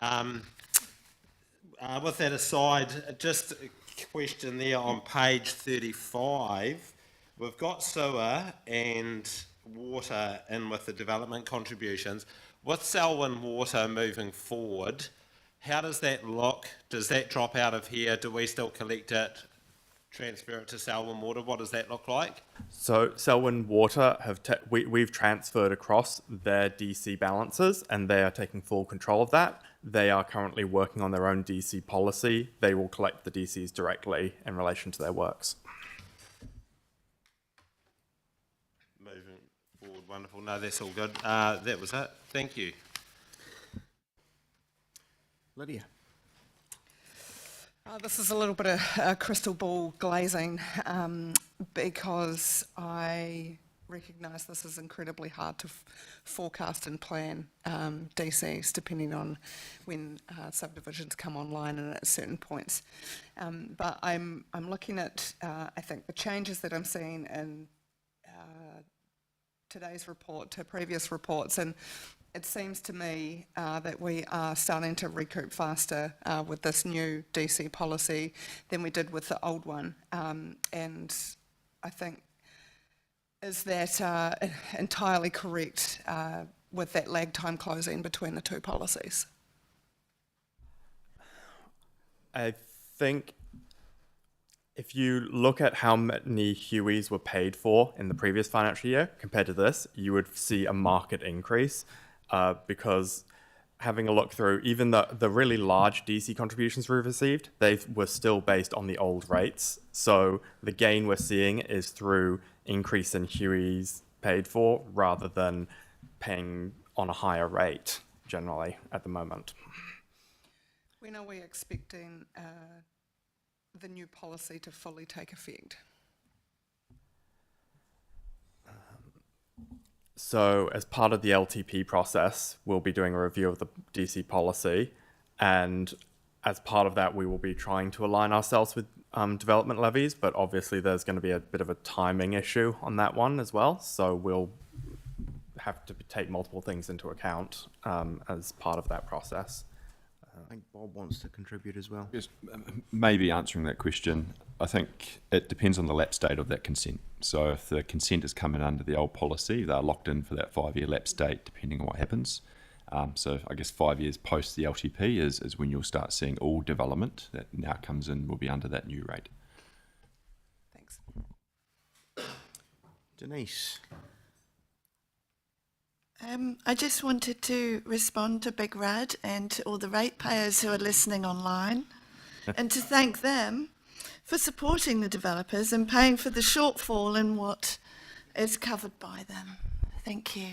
With that aside, just a question there on page 35. We've got sewer and water in with the development contributions. With Selwyn Water moving forward, how does that look? Does that drop out of here? Do we still collect it, transfer it to Selwyn Water? What does that look like? So Selwyn Water we've transferred across their DC balances, and they are taking full control of that. They are currently working on their own DC policy. They will collect the DCs directly in relation to their works. Moving forward, wonderful. No, that's all good. That was it. Thank you. Lydia. This is a little bit of crystal ball glazing because I recognise this is incredibly hard to forecast and plan DCs depending on when subdivisions come online and at certain points. But I'm looking at I think the changes that I'm seeing in today's report to previous reports, and it seems to me that we are starting to recoup faster with this new DC policy than we did with the old one. And I think, is that entirely correct with that lag time closing between the 2 policies? I think if you look at how many Hueys were paid for in the previous financial year compared to this, you would see a market increase. Because having a look through, even the really large DC contributions we've received, they were still based on the old rates. So the gain we're seeing is through increase in Hueys paid for rather than paying on a higher rate generally at the moment. When are we expecting the new policy to fully take effect? So as part of the LTP process, we'll be doing a review of the DC policy, and as part of that, we will be trying to align ourselves with development levies, but obviously there's going to be a bit of a timing issue on that one as well. So we'll have to take multiple things into account as part of that process. I think Bob wants to contribute as well. Yes, maybe answering that question. I think it depends on the lapse date of that consent. So if the consent is coming under the old policy, they're locked in for that 5-year lapse date, depending on what happens. So I guess 5 years post the LTP is when you'll start seeing all development that now comes in will be under that new rate. Thanks. Denise. I just wanted to respond to Big Rad and to all the ratepayers who are listening online and to thank them for supporting the developers and paying for the shortfall in what is covered by them. Thank you.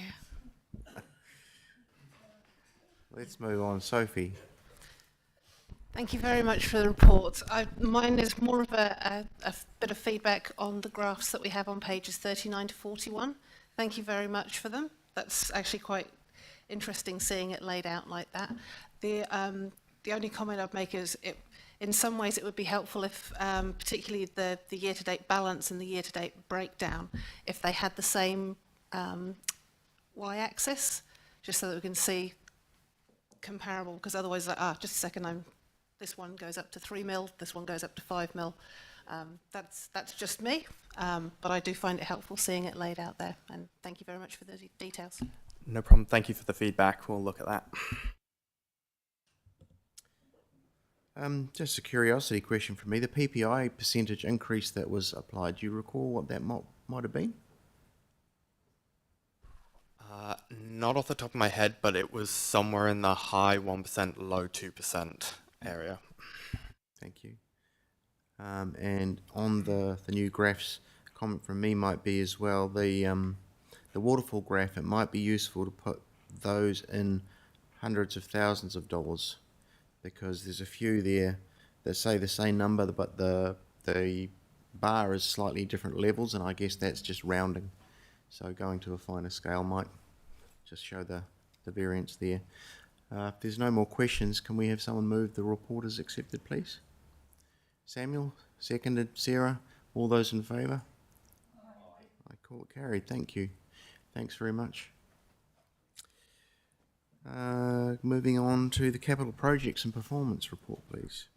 Let's move on. Sophie. Thank you very much for the report. Mine is more of a bit of feedback on the graphs that we have on pages 39 to 41. Thank you very much for them. That's actually quite interesting seeing it laid out like that. The only comment I'd make is in some ways it would be helpful if, particularly the year-to-date balance and the year-to-date breakdown, if they had the same y-axis, just so that we can see comparable, because otherwise, just a second, this one goes up to 3 mil, this one goes up to 5 mil. That's just me, but I do find it helpful seeing it laid out there, and thank you very much for the details. No problem. Thank you for the feedback. We'll look at that. Just a curiosity question for me. The PPI percentage increase that was applied, do you recall what that might have been? Not off the top of my head, but it was somewhere in the high 1%, low 2% area. Thank you. And on the new graphs, a comment from me might be as well, the waterfall graph, it might be useful to put those in hundreds of thousands of dollars, because there's a few there that say the same number, but the bar is slightly different levels, and I guess that's just rounding. So going to a finer scale might just show the variance there. If there's no more questions, can we have someone move the report as accepted, please? Samuel, seconded. Sarah, all those in favour? I call it carried. Thank you. Thanks very much. Moving on to the capital projects and performance report, please.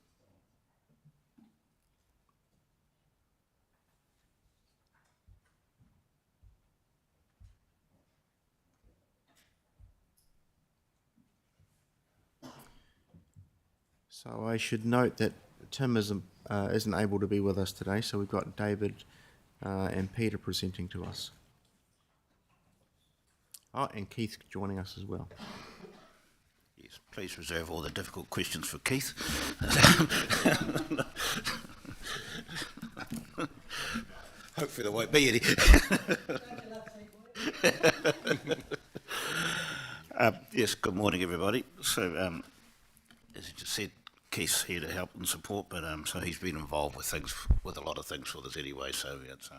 So I should note that Tim isn't able to be with us today, so we've got David and Peter presenting to us. Oh, and Keith joining us as well. Yes, please reserve all the difficult questions for Keith. Hopefully there won't be any. Yes, good morning everybody. So, as you just said, Keith's here to help and support, but so he's been involved with a lot of things for this anyway. So it's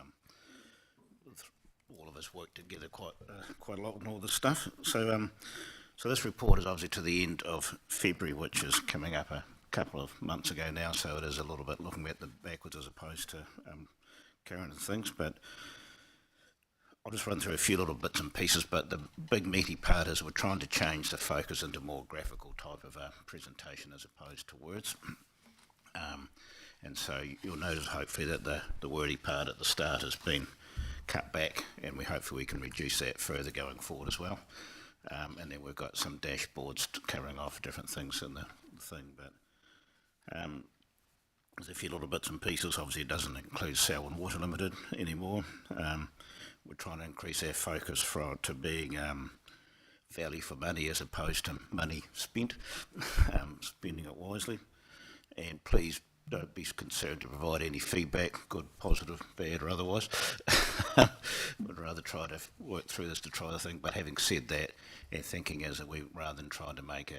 all of us work together quite a lot on all this stuff. So so this report is obviously to the end of February, which is coming up a couple of months ago now. So it is a little bit looking at the backwards as opposed to current and things. But I'll just run through a few little bits and pieces, but the big meaty part is we're trying to change the focus into more graphical type of a presentation as opposed to words. And so you'll notice hopefully that the wordy part at the start has been cut back, and hopefully we can reduce that further going forward as well. And then we've got some dashboards covering off different things in the thing, but there's a few little bits and pieces. Obviously it doesn't include Selwyn Water Limited anymore. We're trying to increase our focus to being value for money as opposed to money spent, spending it wisely. And please don't be concerned to provide any feedback, good, positive, bad or otherwise. We'd rather try to work through this to try to think, but having said that, our thinking is that rather than trying to make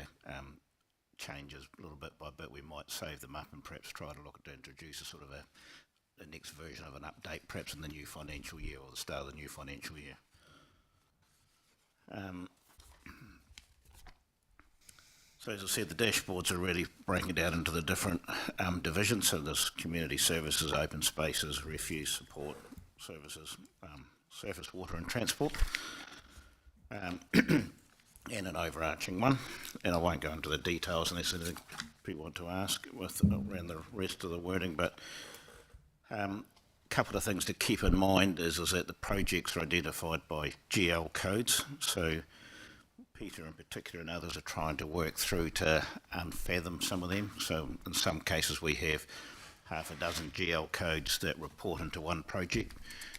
changes little bit by bit, we might save them up and perhaps try to look to introduce a sort of the next version of an update, perhaps in the new financial year or the start of the new financial year. So as I said, the dashboards are really breaking down into the different divisions. So there's community services, open spaces, refuse support services, surface water and transport. And and an overarching one. And I won't go into the details unless anything people want to ask with around the rest of the wording, but couple of things to keep in mind is that the projects are identified by GL codes. So Peter in particular and others are trying to work through to unfathom some of them. So in some cases we have half a dozen GL codes that report into one project.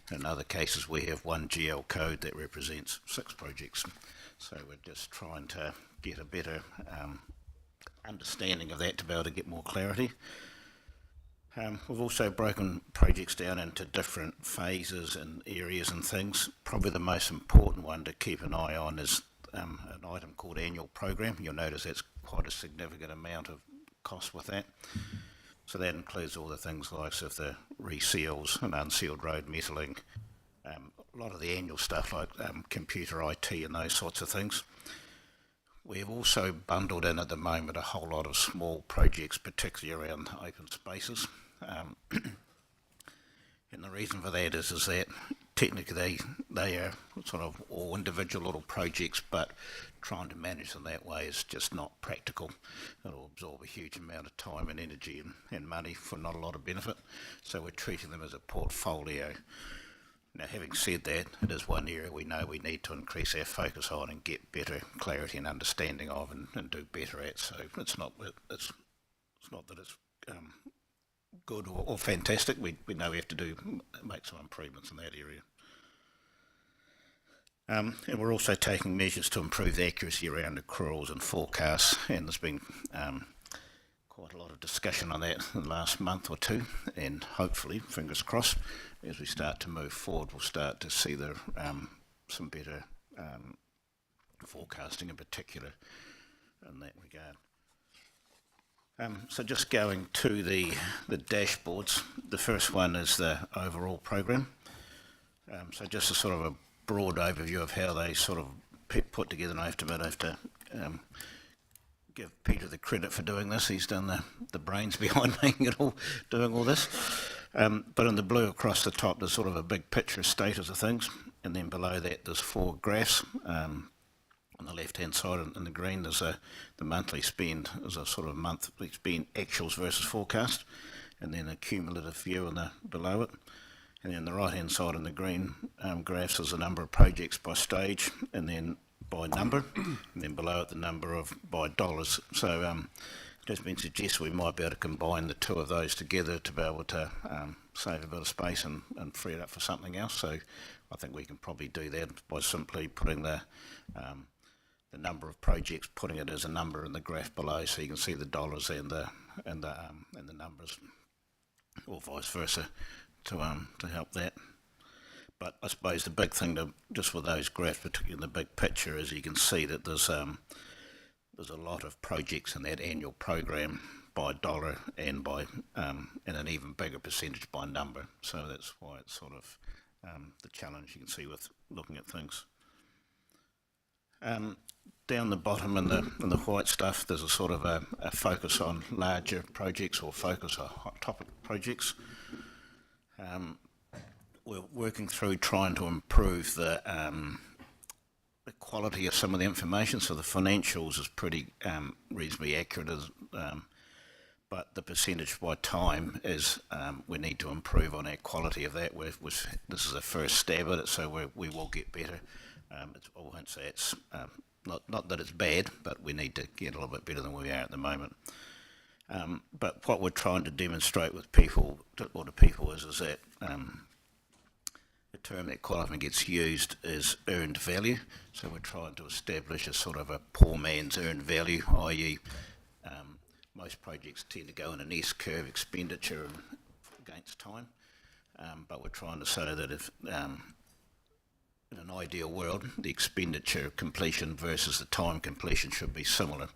In other cases we have one GL code that represents 6 projects. So we're just trying to get a better understanding of that to be able to get more clarity. We've also broken projects down into different phases and areas and things. Probably the most important one to keep an eye on is an item called annual program. You'll notice that's quite a significant amount of cost with that. So that includes all the things like the reseals and unsealed road metalling, a lot of the annual stuff like computer IT and those sorts of things. We've also bundled in at the moment a whole lot of small projects, particularly around open spaces. And the reason for that is that technically they are sort of all individual little projects, but trying to manage them that way is just not practical. It'll absorb a huge amount of time and energy and money for not a lot of benefit. So we're treating them as a portfolio. Now, having said that, it is one area we know we need to increase our focus on and get better clarity and understanding of and do better at. So it's not that it's good or fantastic. We know we have to make some improvements in that area. And we're also taking measures to improve the accuracy around accruals and forecasts, and there's been quite a lot of discussion on that in the last month or two, and hopefully, fingers crossed, as we start to move forward, we'll start to see some better forecasting in particular in that regard. So just going to the dashboards, the first one is the overall program. So just a sort of a broad overview of how they sort of put together, and I have to give Peter the credit for doing this. He's done the brains behind making it all, doing all this. But in the blue across the top, there's sort of a big picture of status of things, and then below that there's 4 graphs. On the left-hand side, in the green, there's the monthly spend. There's a sort of monthly spend actuals versus forecast, and then a cumulative view below it. And then the right-hand side in the green graphs is the number of projects by stage, and then by number, and then below it the number by dollars. So it has been suggested we might be able to combine the two of those together to be able to save a bit of space and free it up for something else. So I think we can probably do that by simply putting the number of projects, putting it as a number in the graph below, so you can see the dollars and the numbers, or vice versa, to help that. But I suppose the big thing just with those graphs, particularly in the big picture, is you can see that there's a lot of projects in that annual program by dollar and by and an even bigger percentage by number. So that's why it's sort of the challenge you can see with looking at things. Down the bottom in the white stuff, there's a sort of a focus on larger projects or focus on hot topic projects. We're working through trying to improve the quality of some of the information. So the financials is pretty reasonably accurate, but the percentage by time is we need to improve on our quality of that. This is a first stab at it, so we will get better. I won't say it's not that it's bad, but we need to get a little bit better than we are at the moment. But what we're trying to demonstrate with people, is that the term that quite often gets used is earned value. So we're trying to establish a sort of a poor man's earned value, i.e. Most projects tend to go in an S-curve expenditure against time, but we're trying to say that if in an ideal world, the expenditure completion versus the time completion should be similar,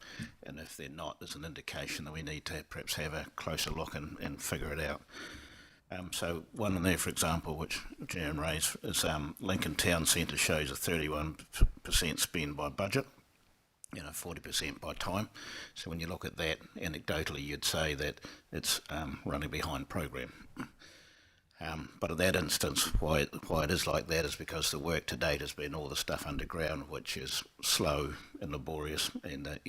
and if they're not, there's an indication that we need to perhaps have a closer look and figure it out. So one in there, for example, which Jan raised, is Lincoln Town Centre shows a 31% spend by budget, 40% by time. So when you look at that, anecdotally, you'd say that it's running behind program. But in that instance, why it is like that is because the work to date has been all the stuff underground, which is slow and laborious, and the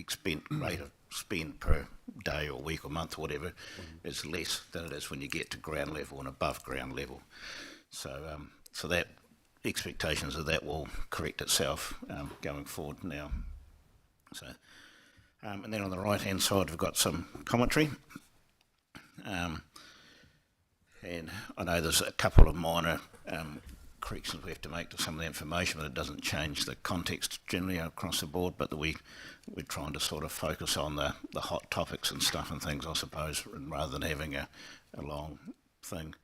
rate of spend per day or week or month or whatever is less than it is when you get to ground level and above ground level. So that expectations of that will correct itself going forward now. So, and then on the right-hand side, we've got some commentary. And I know there's a couple of minor corrections we have to make to some of the information, but it doesn't change the context generally across the board. But we're trying to sort of focus on the hot topics and stuff and things, I suppose, rather than having a long thing.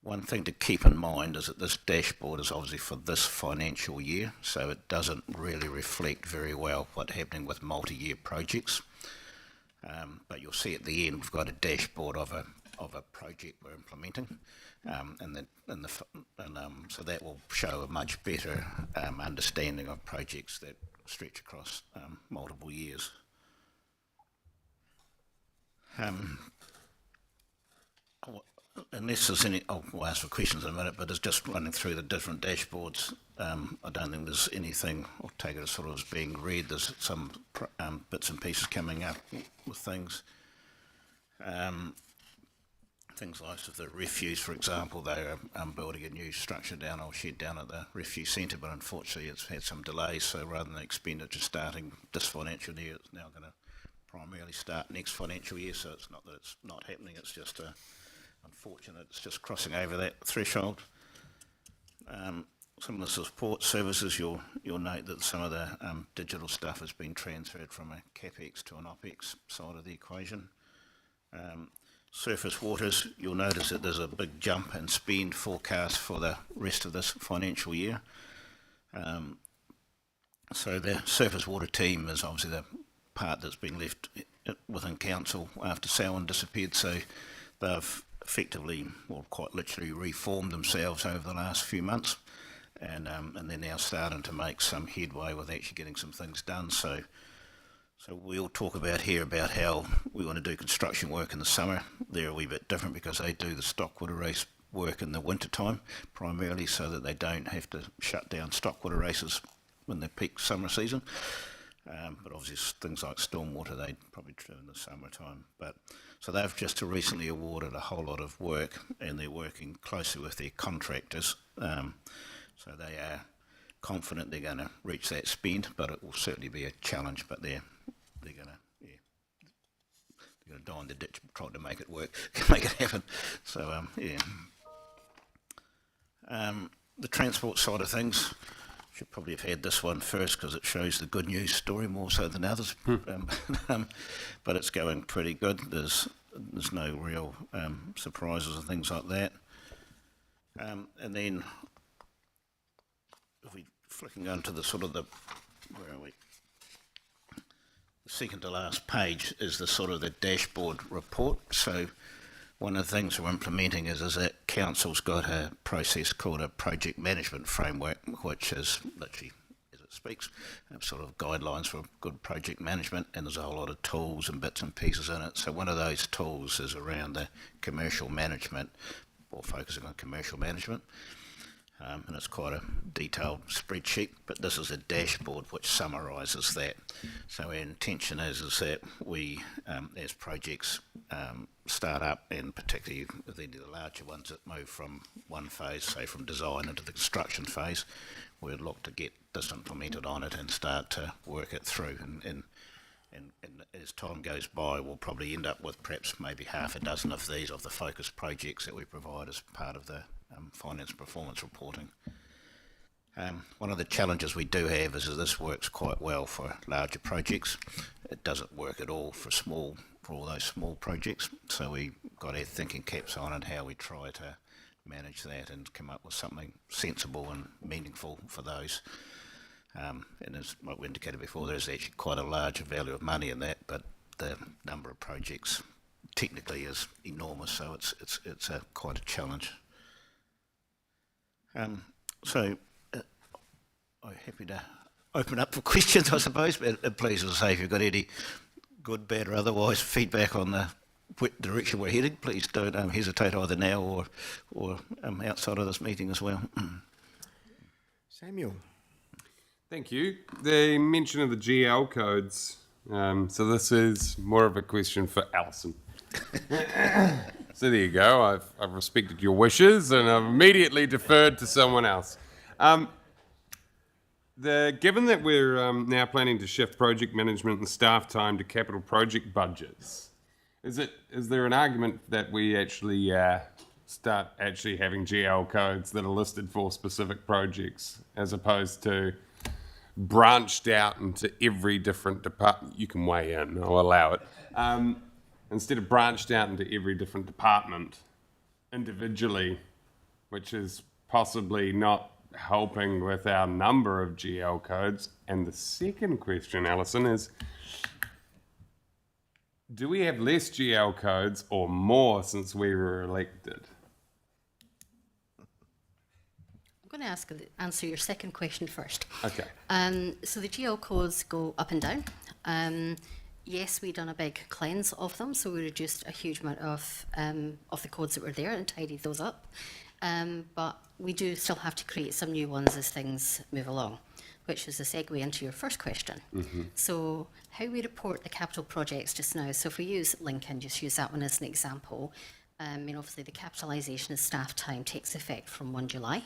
One thing to keep in mind is that this dashboard is obviously for this financial year, so it doesn't really reflect very well what's happening with multi-year projects. But you'll see at the end we've got a dashboard of a project we're implementing, so that will show a much better understanding of projects that stretch across multiple years. Unless there's any, we'll ask for questions in a minute, but it's just running through the different dashboards. I don't think there's anything, I'll take it as sort of as being read. There's some bits and pieces coming up with things. Things like the refuse, for example, they're building a new structure down, or shed down at the refuse centre, but unfortunately it's had some delays, so rather than expenditure starting this financial year, it's now going to primarily start next financial year, so it's not that it's not happening, it's just unfortunate, it's just crossing over that threshold. Some of the support services, you'll note that some of the digital stuff has been transferred from a CapEx to an OpEx side of the equation. Surface waters, you'll notice that there's a big jump in spend forecast for the rest of this financial year. So the surface water team is obviously the part that's been left within council after Selwyn disappeared, so they've effectively, well, quite literally reformed themselves over the last few months, and they're now starting to make some headway with actually getting some things done. So we'll talk about here about how we want to do construction work in the summer. They're a wee bit different because they do the stock water race work in the winter time, primarily so that they don't have to shut down stock water races when they peak summer season. But obviously things like stormwater they probably do in the summertime. So they've just recently awarded a whole lot of work, and they're working closely with their contractors. So they are confident they're going to reach that spend, but it will certainly be a challenge. But they're going to die in the ditch trying to make it work, make it happen. So the transport side of things. Should probably have had this one first because it shows the good news story more so than others. But it's going pretty good. There's no real surprises and things like that. And then if we flicking on to the sort of where are we? The second to last page is the sort of the dashboard report. So one of the things we're implementing is that council's got a process called a project management framework, which is literally, as it speaks, sort of guidelines for good project management, and there's a whole lot of tools and bits and pieces in it. So one of those tools is around the commercial management, or focusing on commercial management. And it's quite a detailed spreadsheet, but this is a dashboard which summarises that. So our intention is that we, as projects start up, and particularly with any of the larger ones that move from one phase, say from design into the construction phase, we'd look to get this implemented on it and start to work it through. And as time goes by, we'll probably end up with perhaps maybe half a dozen of these, of the focus projects that we provide as part of the finance performance reporting. One of the challenges we do have is that this works quite well for larger projects. It doesn't work at all for all those small projects. So we got our thinking caps on and how we try to manage that and come up with something sensible and meaningful for those. And as what we indicated before, there's actually quite a large value of money in that, but the number of projects technically is enormous, so it's quite a challenge. I'm happy to open up for questions, I suppose, but please, as I say, if you've got any good, bad, or otherwise feedback on the what direction we're heading, please don't hesitate either now or outside of this meeting as well. Samuel. Thank you. The mention of the GL codes. So this is more of a question for Alison. So there you go. I've respected your wishes and I've immediately deferred to someone else. Given that we're now planning to shift project management and staff time to capital project budgets, is there an argument that we actually start actually having GL codes that are listed for specific projects as opposed to branched out into every different department? You can weigh in, I'll allow it. Instead of branched out into every different department individually, which is possibly not helping with our number of GL codes. And the second question, Alison, is do we have less GL codes or more since we were elected? I'm going to answer your second question first. Okay. So the GL codes go up and down. Yes, we've done a big cleanse of them, so we reduced a huge amount of the codes that were there and tidied those up. But we do still have to create some new ones as things move along, which is a segue into your first question. Mm-hmm. So how we report the capital projects just now. So if we use Lincoln, just use that one as an example. Obviously the capitalisation of staff time takes effect from 1 July.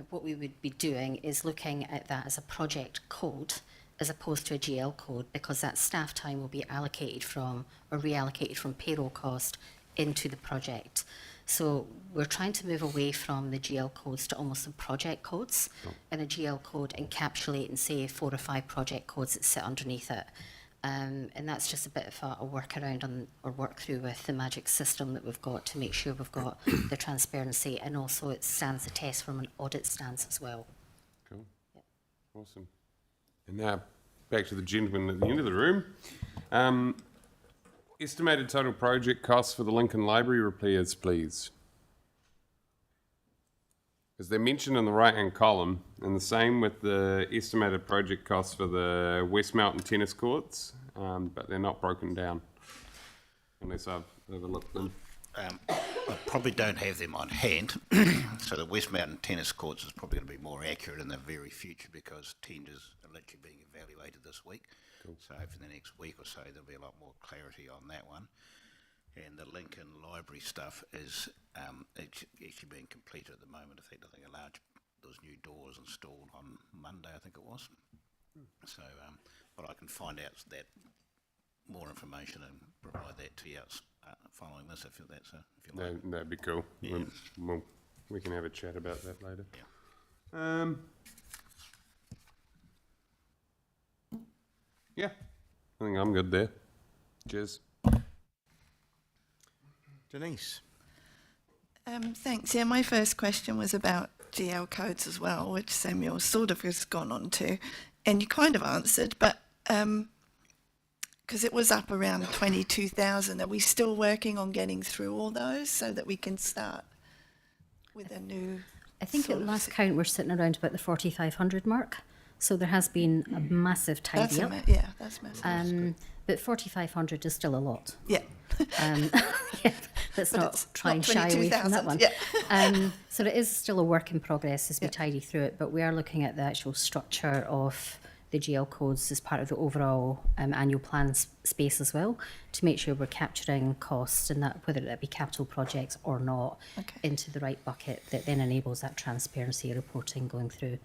What we would be doing is looking at that as a project code as opposed to a GL code, because that staff time will be allocated from or reallocated from payroll cost into the project. So we're trying to move away from the GL codes to almost some project codes, and a GL code encapsulate and say 4 or 5 project codes that sit underneath it. And that's just a bit of a workaround or work through with the magic system that we've got to make sure we've got the transparency, and also it stands the test from an audit stance as well. Cool. Yep. Awesome. And now back to the gentleman at the end of the room. Estimated total project costs for the Lincoln Library repairs, please. As they're mentioned in the right-hand column, and the same with the estimated project costs for the West Mountain tennis courts, but they're not broken down, unless I've overlooked them. I probably don't have them on hand, so the West Mountain tennis courts is probably going to be more accurate in the very future because tenders are literally being evaluated this week. Cool. So for the next week or so there'll be a lot more clarity on that one. And the Lincoln Library stuff is actually being completed at the moment. I think those new doors installed on Monday, I think it was. So, but I can find out that more information and provide that to you following this if you like. That'd be cool. Yeah. We can have a chat about that later. Yeah. I think I'm good there. Cheers. Denise. Thanks. Yeah, my first question was about GL codes as well, which Samuel sort of has gone on to, and you kind of answered, but because it was up around 22,000, are we still working on getting through all those so that we can start with a new? I think at last count we're sitting around about the 4,500 mark. So there has been a massive tidy up. That's massive. But 4,500 is still a lot. Yeah. Let's not try and shy away from that one. Yeah. So it is still a work in progress as we tidy through it, but we are looking at the actual structure of the GL codes as part of the overall annual plan space as well, to make sure we're capturing costs, and that whether that be capital projects or not, into the right bucket that then enables that transparency reporting going through.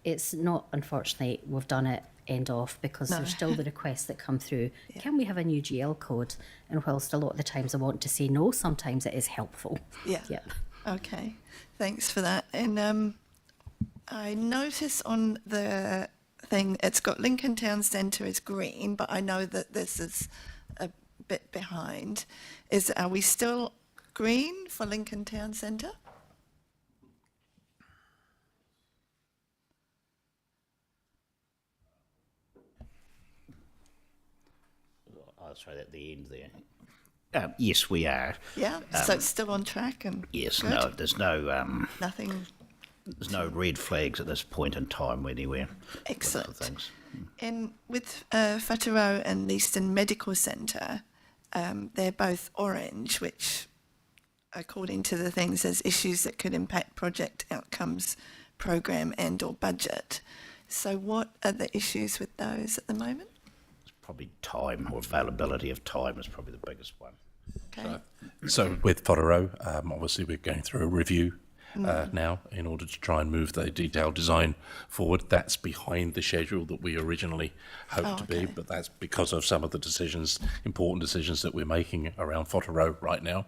It's not, unfortunately, we've done it end off, because there's still the requests that come through. Can we have a new GL code? And whilst a lot of the times I want to say no, sometimes it is helpful. Yeah. Yep. Okay. Thanks for that. And I notice on the thing, it's got Lincoln Town Centre as green, but I know that this is a bit behind. Are we still green for Lincoln Town Centre? Sorry, at the end there. Yes, we are. Yeah, so it's still on track and yes, good? no, there's no nothing. There's no red flags at this point in time anywhere. Excellent. Things. And with Whatuaro and Leaston Medical Centre, they're both orange, which, according to the things, as issues that could impact project outcomes, program and/or budget. So, what are the issues with those at the moment? Probably time, or availability of time is probably the biggest one. Okay. So with Whātaro, obviously we're going through a review now in order to try and move the detailed design forward. That's behind the schedule that we originally hoped to be, but that's because of some of the decisions, important decisions that we're making around Whātaro right now,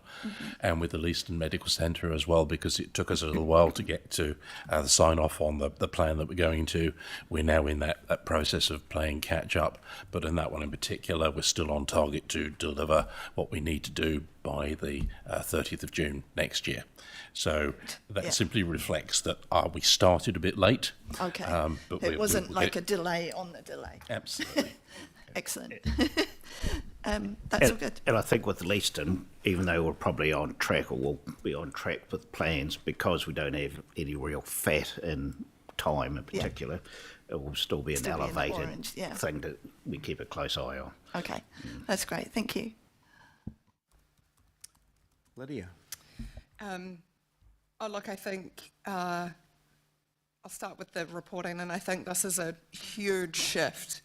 and with the Leaston Medical Centre as well, because it took us a little while to get to the sign-off on the plan that we're going to. We're now in that process of playing catch-up, but in that one in particular, we're still on target to deliver what we need to do by the 30th of June next year. So that simply reflects that we started a bit late. Okay. But it wasn't like a delay on the delay. Absolutely. Excellent. That's all good. And I think with Leaston, even though we're probably on track, or we'll be on track with plans, because we don't have any real fat in time in particular, it will still be an elevated thing that we keep a close eye on. Okay, that's great. Thank you. Lydia. Look, I think I'll start with the reporting, and I think this is a huge shift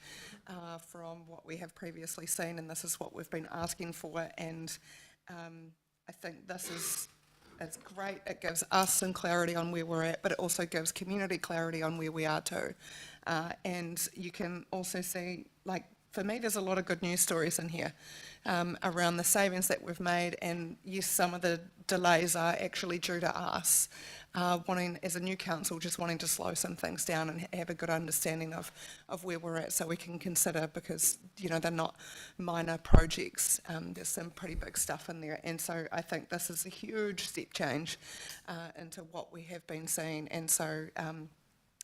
from what we have previously seen, and this is what we've been asking for, and I think this is it's great. It gives us some clarity on where we're at, but it also gives community clarity on where we are too. And you can also see, like, for me, there's a lot of good news stories in here around the savings that we've made, and yes, some of the delays are actually due to us wanting, as a new council, just wanting to slow some things down and have a good understanding of where we're at, so we can consider, because they're not minor projects. There's some pretty big stuff in there, and so I think this is a huge step change into what we have been seeing, and so.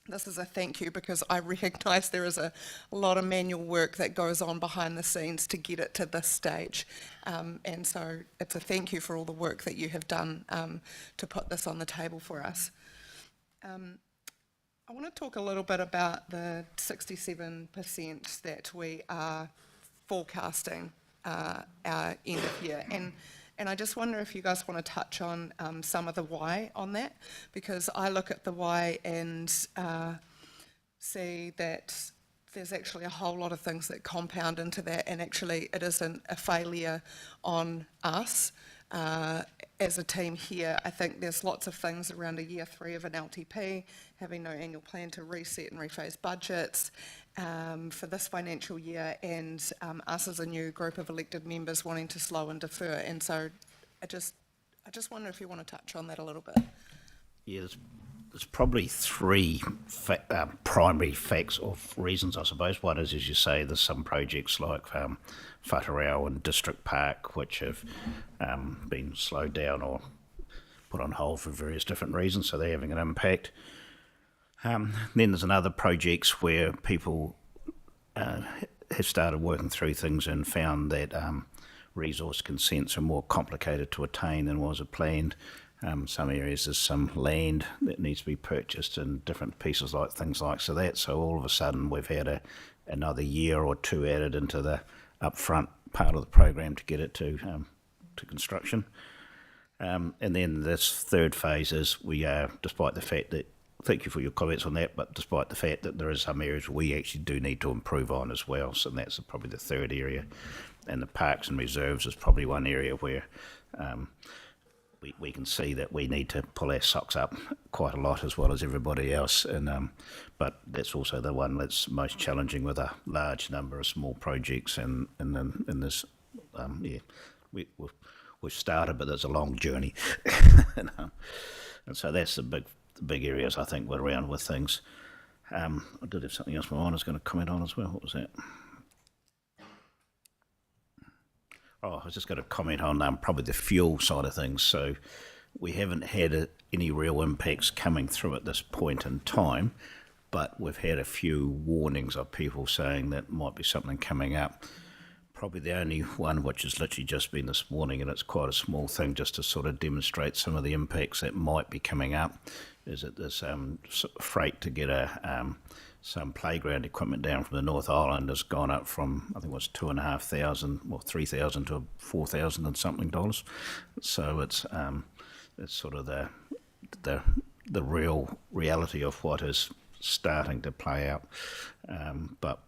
This is a thank you, because I recognise there is a lot of manual work that goes on behind the scenes to get it to this stage. And so it's a thank you for all the work that you have done to put this on the table for us. I want to talk a little bit about the 67% that we are forecasting our end of year. And I just wonder if you guys want to touch on some of the why on that, because I look at the why and see that there's actually a whole lot of things that compound into that, and actually it isn't a failure on us as a team here. I think there's lots of things around a year 3 of an LTP, having no annual plan to reset and rephase budgets for this financial year, and us as a new group of elected members wanting to slow and defer. And so I just wonder if you want to touch on that a little bit. Yeah, there's probably 3 primary facts or reasons, I suppose. One is, as you say, there's some projects like Whātaro and District Park which have been slowed down or put on hold for various different reasons, so they're having an impact. Then there's another projects where people have started working through things and found that resource consents are more complicated to attain than was planned. Some areas there's some land that needs to be purchased and different pieces like things like so that. So all of a sudden we've had another year or 2 added into the upfront part of the program to get it to construction. And then this third phase is we are, despite the fact that, thank you for your comments on that, but despite the fact that there are some areas we actually do need to improve on as well, so that's probably the third area. And the parks and reserves is probably one area where we can see that we need to pull our socks up quite a lot as well as everybody else, and but that's also the one that's most challenging with a large number of small projects, and in this we've started, but there's a long journey. And so that's the big areas I think we're around with things. I did have something else my mind was going to comment on as well. What was that? I was just going to comment on probably the fuel side of things. So we haven't had any real impacts coming through at this point in time, but we've had a few warnings of people saying that might be something coming up. Probably the only one which has literally just been this morning, and it's quite a small thing just to sort of demonstrate some of the impacts that might be coming up, is that there's freight to get a some playground equipment down from the North Island has gone up from, I think it was $2,500 or $3,000 to $4,000 and something dollars. So it's sort of the real reality of what is starting to play out, but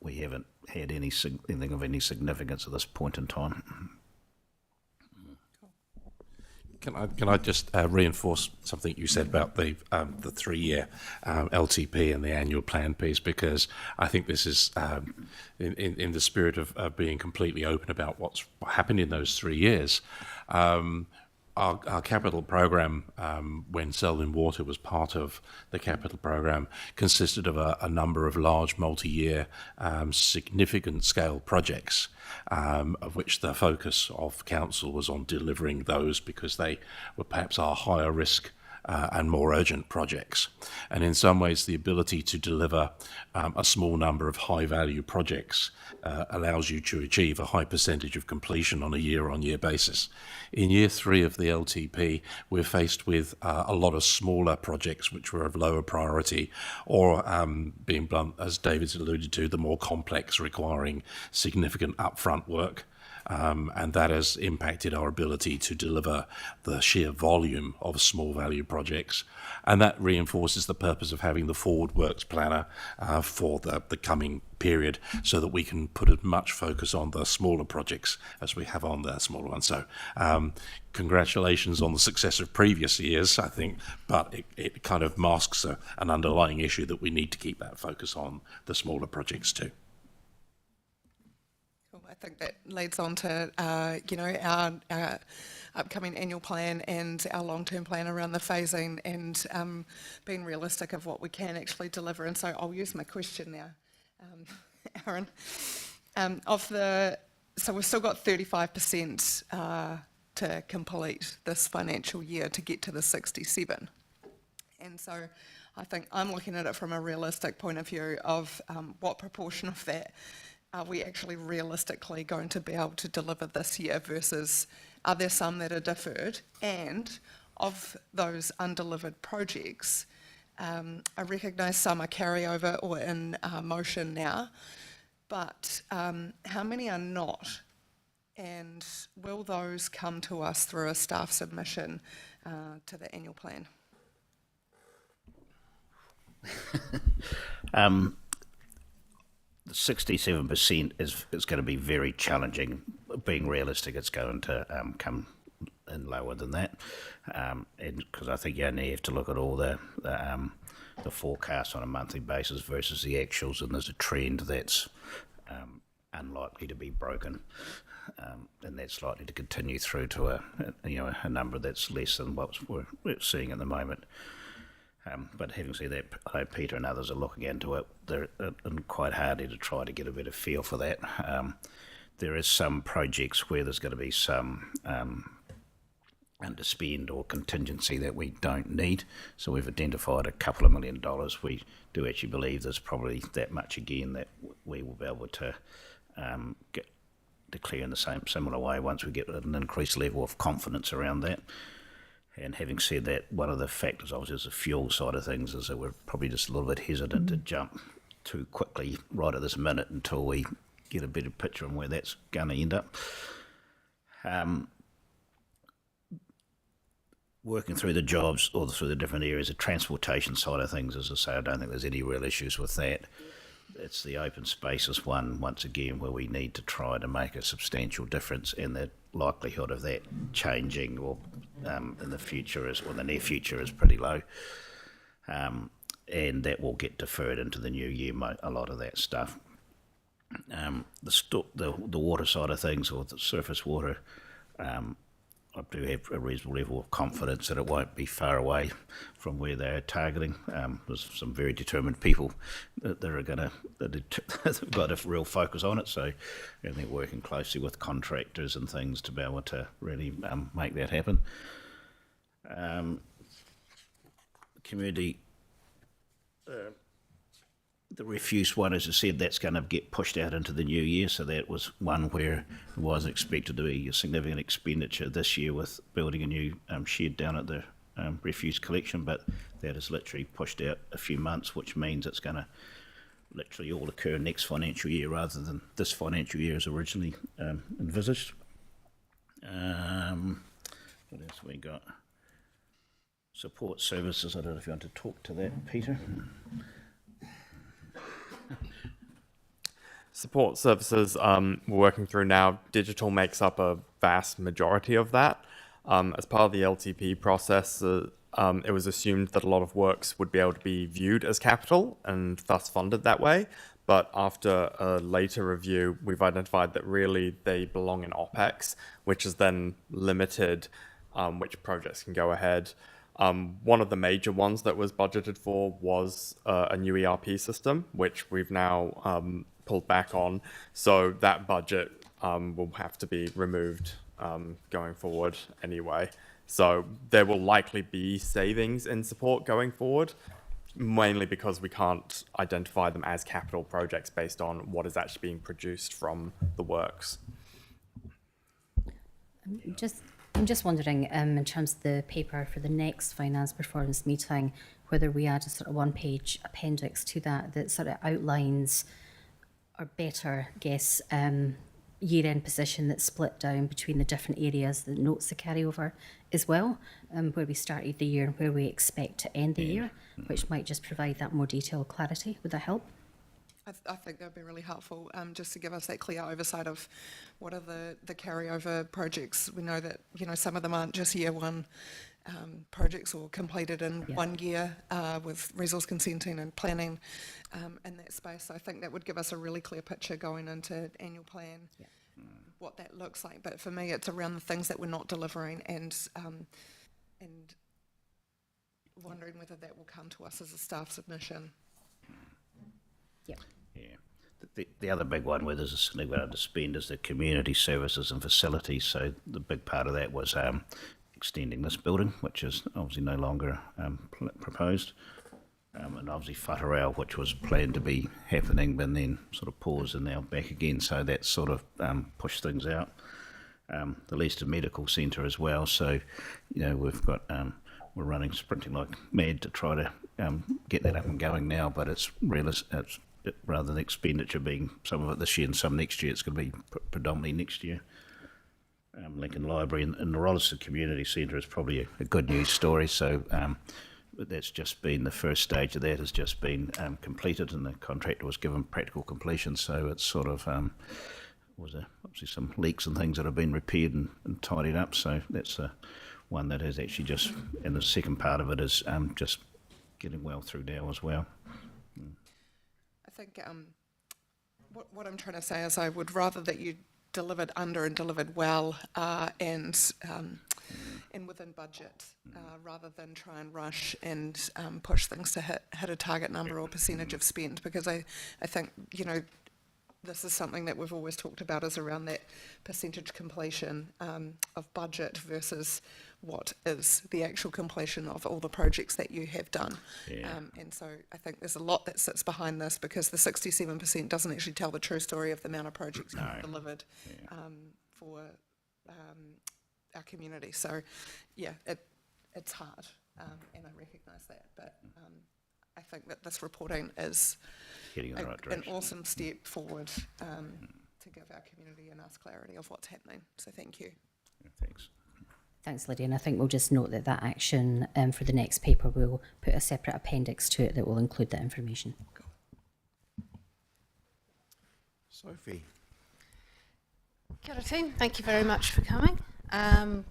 we haven't had anything of any significance at this point in time. Can I just reinforce something you said about the 3-year LTP and the annual plan piece, because I think this is in the spirit of being completely open about what happened in those 3 years. Our capital program, when Selwyn Water was part of the capital program, consisted of a number of large multi-year significant scale projects, of which the focus of council was on delivering those because they were perhaps our higher risk and more urgent projects. And in some ways, the ability to deliver a small number of high-value projects allows you to achieve a high percentage of completion on a year-on-year basis. In year 3 of the LTP, we're faced with a lot of smaller projects which were of lower priority, or being blunt, as David's alluded to, the more complex, requiring significant upfront work. And that has impacted our ability to deliver the sheer volume of small value projects. And that reinforces the purpose of having the forward works planner for the coming period, so that we can put as much focus on the smaller projects as we have on the smaller ones. So congratulations on the success of previous years, I think, but it kind of masks an underlying issue that we need to keep that focus on the smaller projects too. I think that leads on to, our upcoming annual plan and our long-term plan around the phasing and being realistic of what we can actually deliver. And so I'll use my question now, Aaron. So we've still got 35% to complete this financial year to get to the 67. And so I think I'm looking at it from a realistic point of view of what proportion of that are we actually realistically going to be able to deliver this year versus are there some that are deferred? And of those undelivered projects, I recognise some are carryover or in motion now, but how many are not? And will those come to us through a staff submission to the annual plan? The 67% is going to be very challenging. Being realistic, it's going to come in lower than that, and because I think you only have to look at all the forecasts on a monthly basis versus the actuals, and there's a trend that's unlikely to be broken, and that's likely to continue through to a number that's less than what we're seeing at the moment. But having said that, I know Peter and others are looking into it. They're quite hardy to try to get a better feel for that. There is some projects where there's going to be some underspend or contingency that we don't need. So we've identified a couple of $1 million. We do actually believe there's probably that much again that we will be able to declare in the similar way once we get an increased level of confidence around that. And having said that, one of the factors obviously is the fuel side of things, is that we're probably just a little bit hesitant to jump too quickly right at this minute until we get a better picture on where that's going to end up. Working through the jobs or through the different areas, the transportation side of things, as I say, I don't think there's any real issues with that. It's the open spaces one, once again, where we need to try to make a substantial difference, and the likelihood of that changing or in the future the near future is pretty low, and that will get deferred into the new year, a lot of that stuff. The water side of things, or the surface water, I do have a reasonable level of confidence that it won't be far away from where they're targeting. There's some very determined people that have got a real focus on it, so I think working closely with contractors and things to be able to really make that happen. Community, the refuse one, as I said, that's going to get pushed out into the new year, so that was one where it wasn't expected to be a significant expenditure this year with building a new shed down at the refuse collection, but that is literally pushed out a few months, which means it's going to literally all occur next financial year rather than this financial year as originally envisaged. What else we got? Support services. I don't know if you want to talk to that, Peter. Support services we're working through now. Digital makes up a vast majority of that. As part of the LTP process, it was assumed that a lot of works would be able to be viewed as capital and thus funded that way. But after a later review, we've identified that really they belong in OPEX, which has then limited which projects can go ahead. One of the major ones that was budgeted for was a new ERP system, which we've now pulled back on. So that budget will have to be removed going forward anyway. So there will likely be savings in support going forward, mainly because we can't identify them as capital projects based on what is actually being produced from the works. I'm just wondering, in terms of the paper for the next finance performance meeting, whether we add a sort of one-page appendix to that that sort of outlines or better, I guess, year-end position that's split down between the different areas that notes the carryover as well, where we started the year and where we expect to end the year, which might just provide that more detailed clarity. Would that help? I think that would be really helpful, just to give us that clear oversight of what are the carryover projects. We know that, you know, some of them aren't just year one projects or completed in 1 year with resource consenting and planning in that space. So I think that would give us a really clear picture going into annual plan, what that looks like. But for me, it's around the things that we're not delivering and wondering whether that will come to us as a staff submission. Yep. Yeah. The other big one where there's a significant underspend is the community services and facilities. So the big part of that was extending this building, which is obviously no longer proposed. And obviously Whatarau, which was planned to be happening, but then sort of paused and now back again. So that sort of pushed things out. The Leicester Medical Centre as well. So, you know, we've got, we're running, sprinting like mad to try to get that up and going now, but it's rather than expenditure being some of it this year and some next year, it's going to be predominantly next year. Lincoln Library and the Rolleston Community Centre is probably a good news story. So that's just been the first stage of that has just been completed, and the contractor was given practical completion. So it's sort of obviously some leaks and things that have been repaired and tidied up. So that's one that is actually just, and the second part of it is just getting well through now as well. I think what I'm trying to say is I would rather that you delivered under and delivered well and within budget rather than try and rush and push things to hit a target number or percentage of spend, because I think, you know, this is something that we've always talked about, is around that percentage completion of budget versus what is the actual completion of all the projects that you have done. And so I think there's a lot that sits behind this, because the 67% doesn't actually tell the true story of the amount of projects you've delivered for our community. So yeah, it's hard, and I recognise that, but I think that this reporting is an awesome step forward to give our community and us clarity of what's happening. So thank you. Thanks. Thanks, Lydia. And I think we'll just note that action for the next paper, we'll put a separate appendix to it that will include that information. Cool. Sophie. Kia ora team, thank you very much for coming. And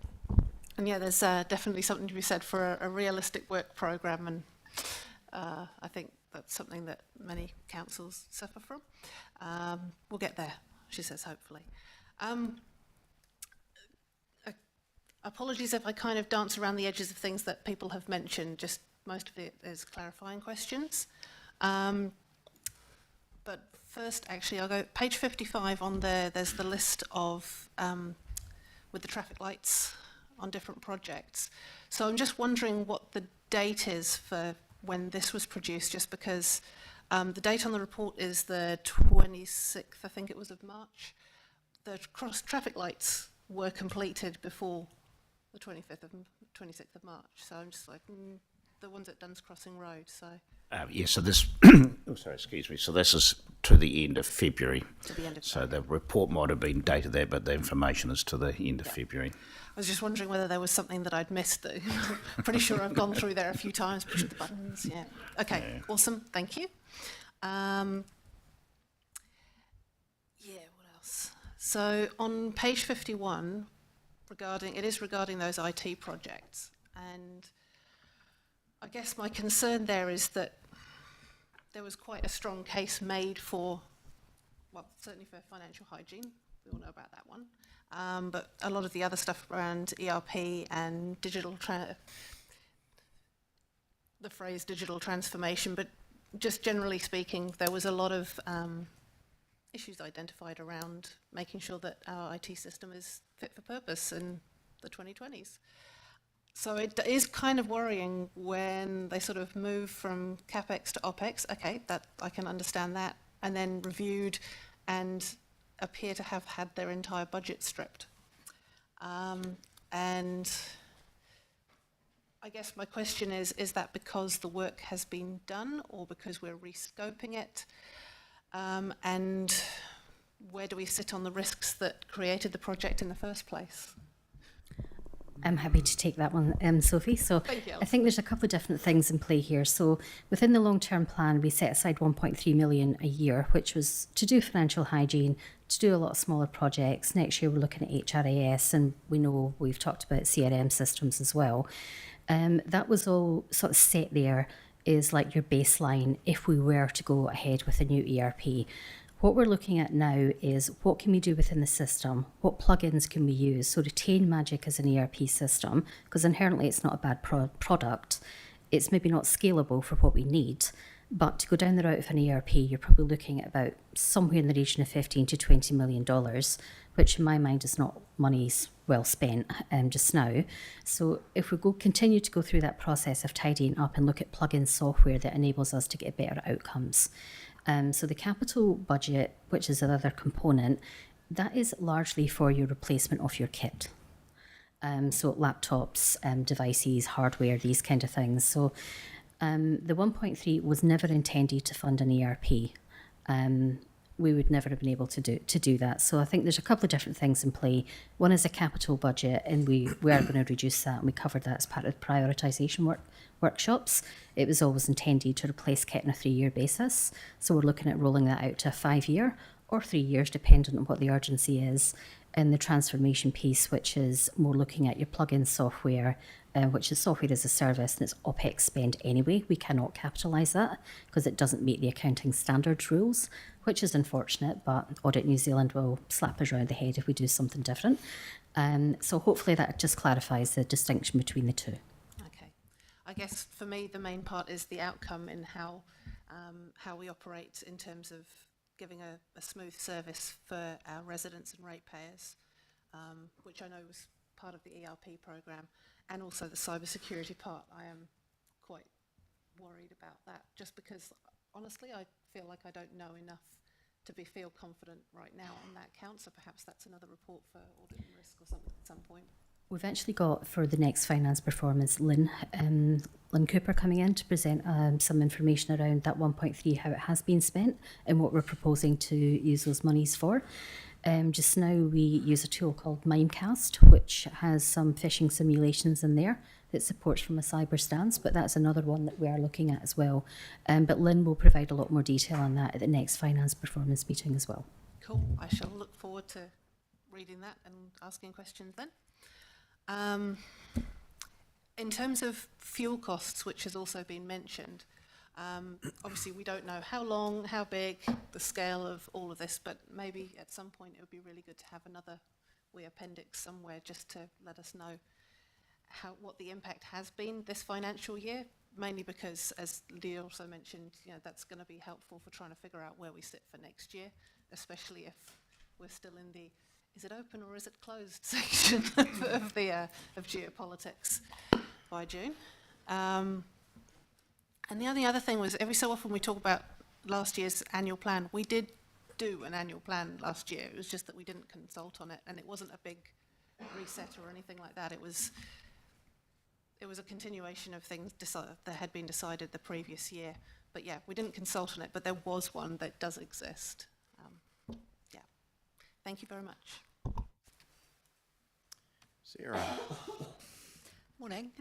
yeah, there's definitely something to be said for a realistic work programme, and I think that's something that many councils suffer from. We'll get there, she says, hopefully. Apologies if I kind of dance around the edges of things that people have mentioned, just most of it is clarifying questions. But first, actually, I'll go page 55 on there. There's the list of, with the traffic lights on different projects. So I'm just wondering what the date is for when this was produced, just because the date on the report is the 26th, I think it was, of March. The cross traffic lights were completed before the 26th of March. So I'm just like, the ones at Duns Crossing Road, so. Yeah, so this Oh, sorry, excuse me. So this is to the end of February. To the end of So the report might have been dated there, but the information is to the end of February. I was just wondering whether there was something that I'd missed, though. Pretty sure I've gone through there a few times, pushed the buttons, yeah. Okay, awesome, thank you. What else? So on page 51, regarding those IT projects, and I guess my concern there is that there was quite a strong case made for, well, certainly for financial hygiene. We all know about that one. But a lot of the other stuff around ERP and the phrase digital transformation, but just generally speaking, there was a lot of issues identified around making sure that our IT system is fit for purpose in the 2020s. So it is kind of worrying when they sort of move from CapEx to OpEx. Okay, that I can understand that, and then reviewed and appear to have had their entire budget stripped. And I guess my question is that because the work has been done or because we're rescoping it? And where do we sit on the risks that created the project in the first place? I'm happy to take that one, Sophie. So Thank you, I think there's a couple of different things in play here. So within the long-term plan, we set aside 1.3 million a year, which was to do financial hygiene, to do a lot of smaller projects. Next year, we're looking at HRIS, and we know we've talked about CRM systems as well. That was all sort of set there is like your baseline if we were to go ahead with a new ERP. What we're looking at now is what can we do within the system? What plugins can we use? So retain Magic as an ERP system, because inherently it's not a bad product. It's maybe not scalable for what we need, but to go down the route of an ERP, you're probably looking at about somewhere in the region of $15 to $20 million, which in my mind is not monies well spent just now. So if we continue to go through that process of tidying up and look at plug-in software that enables us to get better outcomes. So the capital budget, which is another component, that is largely for your replacement of your kit. So laptops, devices, hardware, these kind of things. So the 1.3 was never intended to fund an ERP. We would never have been able to do that. So I think there's a couple of different things in play. One is a capital budget, and we are going to reduce that, and we covered that as part of prioritisation workshops. It was always intended to replace kit on a 3-year basis. So we're looking at rolling that out to a 5-year or 3 years, depending on what the urgency is. And the transformation piece, which is more looking at your plug-in software, which is software as a service, and it's OpEx spend anyway. We cannot capitalise that because it doesn't meet the accounting standards rules, which is unfortunate, but Audit New Zealand will slap us around the head if we do something different. So hopefully that just clarifies the distinction between the two. Okay. I guess for me, the main part is the outcome in how we operate in terms of giving a smooth service for our residents and ratepayers, which I know was part of the ERP program, and also the cybersecurity part. I am quite worried about that, just because honestly I feel like I don't know enough to feel confident right now on that count. So perhaps that's another report for audit and risk or something at some point. We've actually got, for the next finance performance, Lynn Cooper coming in to present some information around that 1.3, how it has been spent and what we're proposing to use those monies for. Just now we use a tool called Mimecast, which has some phishing simulations in there that supports from a cyber stance, but that's another one that we are looking at as well. But Lynn will provide a lot more detail on that at the next finance performance meeting as well. Cool. I shall look forward to reading that and asking questions then. In terms of fuel costs, which has also been mentioned, obviously we don't know how long, how big, the scale of all of this, but maybe at some point it would be really good to have another wee appendix somewhere just to let us know what the impact has been this financial year, mainly because, as Lee also mentioned, that's going to be helpful for trying to figure out where we sit for next year, especially if we're still in the is it open or is it closed section of geopolitics by June. And the only other thing was, every so often we talk about last year's annual plan. We did do an annual plan last year. It was just that we didn't consult on it, and it wasn't a big reset or anything like that. It was a continuation of things that had been decided the previous year. But yeah, we didn't consult on it, but there was one that does exist. Yeah. Thank you very much. Sarah. Morning.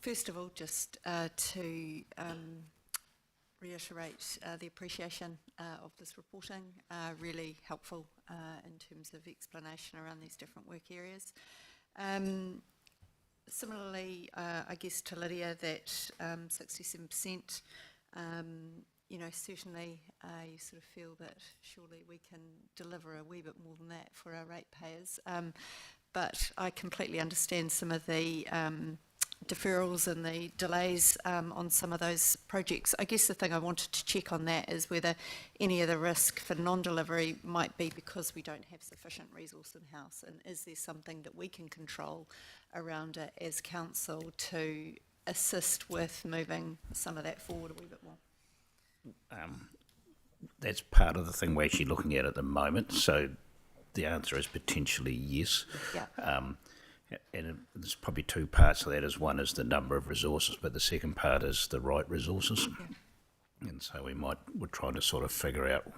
First of all, just to reiterate the appreciation of this reporting, really helpful in terms of explanation around these different work areas. Similarly, I guess to Lydia, that 67%, you know, certainly you sort of feel that surely we can deliver a wee bit more than that for our ratepayers. But I completely understand some of the deferrals and the delays on some of those projects. I guess the thing I wanted to check on that is whether any of the risk for non-delivery might be because we don't have sufficient resource in-house, and is there something that we can control around it as council to assist with moving some of that forward a wee bit more? That's part of the thing we're actually looking at the moment, so the answer is potentially yes. Yeah. And there's probably two parts to that. One is the number of resources, but the second part is the right resources. Yeah. And so we're trying to sort of figure out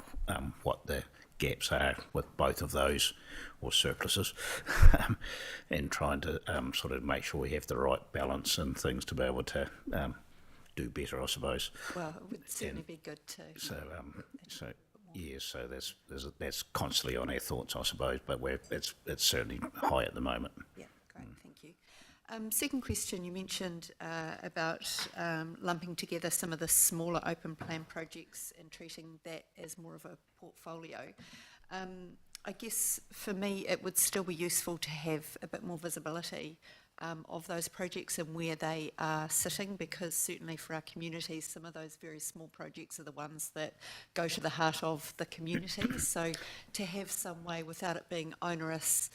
what the gaps are with both of those, or surpluses, and trying to sort of make sure we have the right balance and things to be able to do better, I suppose. Well, it would certainly be good to. So that's constantly on our thoughts, I suppose, but it's certainly high at the moment. Yeah, great, thank you. Second question, you mentioned about lumping together some of the smaller open plan projects and treating that as more of a portfolio. I guess for me it would still be useful to have a bit more visibility of those projects and where they are sitting, because certainly for our communities, some of those very small projects are the ones that go to the heart of the community. So to have some way, without it being onerous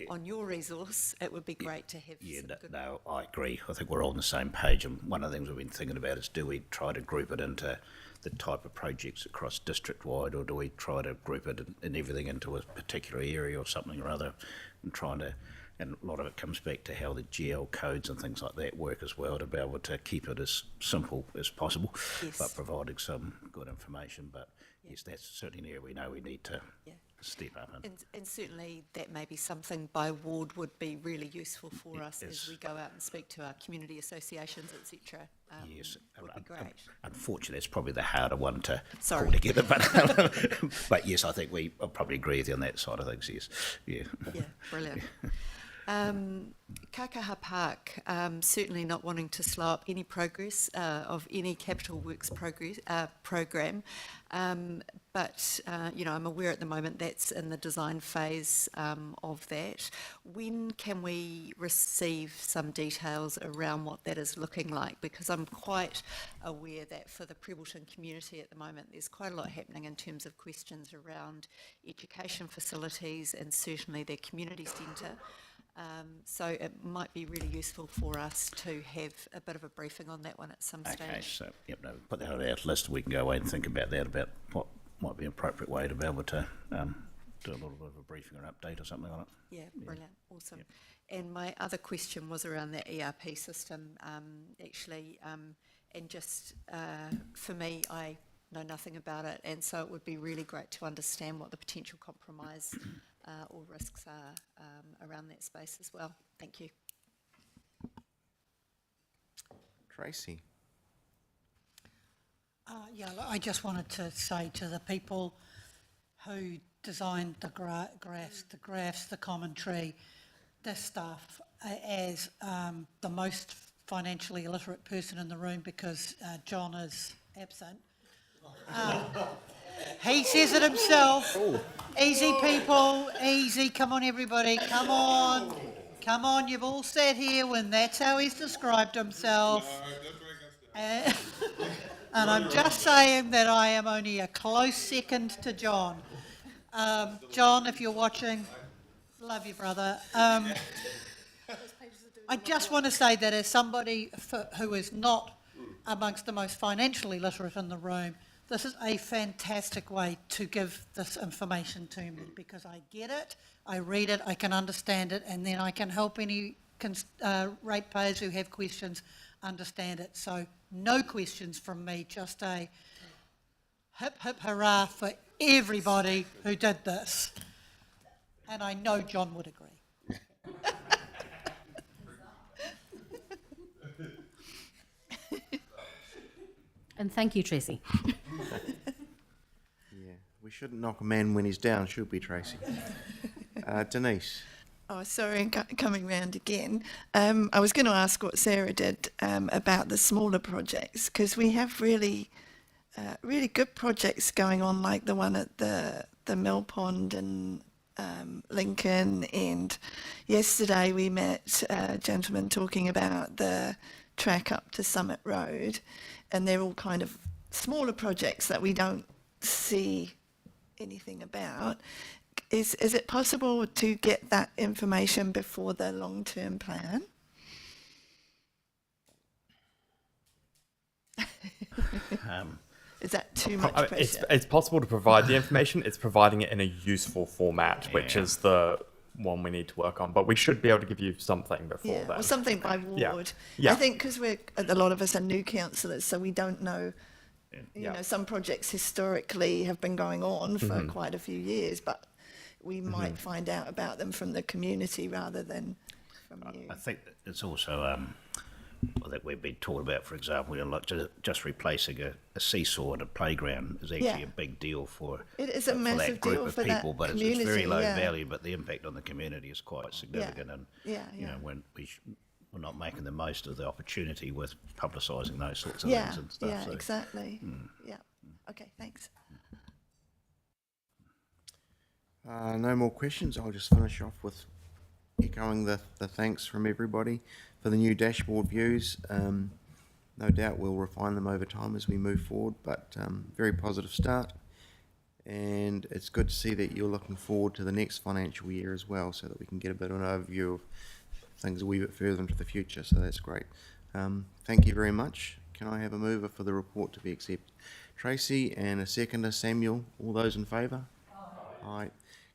on your resource, it would be great to have some good... No, I agree. I think we're all on the same page, and one of the things we've been thinking about is, do we try to group it into the type of projects across district-wide, or do we try to group it in everything into a particular area or something or other, and trying to... And a lot of it comes back to how the GL codes and things like that work as well, to be able to keep it as simple as possible, yes, but providing some good information. But yes, that's certainly an area we know we need to step up in. And certainly that may be something by ward would be really useful for us as we go out and speak to our community associations, etc. Yes, would be great. Unfortunately, it's probably the harder one to pull together. But yes, I think I'll probably agree with you on that side of things. Yes, yeah. Yeah, brilliant. Kakaha Park, certainly not wanting to slow up any progress of any capital works program, but you know, I'm aware at the moment that's in the design phase of that. When can we receive some details around what that is looking like? Because I'm quite aware that for the Prebbleton community at the moment, there's quite a lot happening in terms of questions around education facilities and certainly their community centre. So it might be really useful for us to have a bit of a briefing on that one at some stage. Okay, so put that on our list. We can go away and think about that, about what might be an appropriate way to be able to do a little bit of a briefing or update or something on it. Yeah, brilliant, awesome. Yep. And my other question was around that ERP system, actually, and just for me, I know nothing about it, and so it would be really great to understand what the potential compromise or risks are around that space as well. Thank you. Tracy. I just wanted to say to the people who designed the graphs, the commentary, this stuff, as the most financially illiterate person in the room, because John is absent. He says it himself. Ooh. Easy, people, easy. Come on, everybody. Come on. Come on, you've all sat here when that's how he's described himself. And I'm just saying that I am only a close second to John. John, if you're watching, love you, brother. I just want to say that as somebody who is not amongst the most financially literate in the room, this is a fantastic way to give this information to me, because I get it, I read it, I can understand it, and then I can help any ratepayers who have questions understand it. So no questions from me, just a hip hip hurrah for everybody who did this. And I know John would agree. And thank you, Tracy. Yeah, we shouldn't knock a man when he's down, should we, Tracy? Denise. Oh, sorry, I'm coming round again. I was going to ask what Sarah did about the smaller projects, because we have really good projects going on, like the one at the Mill Pond in Lincoln, and yesterday we met a gentleman talking about the track up to Summit Road, and they're all kind of smaller projects that we don't see anything about. Is it possible to get that information before the long-term plan? Is that too much pressure? It's possible to provide the information. It's providing it in a useful format, which is the one we need to work on. But we should be able to give you something before then. Or something by ward. Yeah. I think because a lot of us are new councillors, so we don't know. You know, some projects historically have been going on for quite a few years, but we might find out about them from the community rather than from you. I think it's also that we've been talking about, for example, you know, like just replacing a seesaw at a playground is actually a big deal for it is a for massive that group deal of for people, that but community, it's very low value, but the impact on the community is quite significant, and you know, when we're not making the most of the opportunity with publicising those sorts of things and stuff. Yeah, so. exactly. Yeah. Okay, thanks. No more questions. I'll just finish off with echoing the thanks from everybody for the new dashboard views. No doubt we'll refine them over time as we move forward, but very positive start. And it's good to see that you're looking forward to the next financial year as well, so that we can get a bit of an overview of things a wee bit further into the future. So that's great. Thank you very much. Can I have a mover for the report to be accepted? Tracy, and a seconder, Samuel. All those in favour? Aye.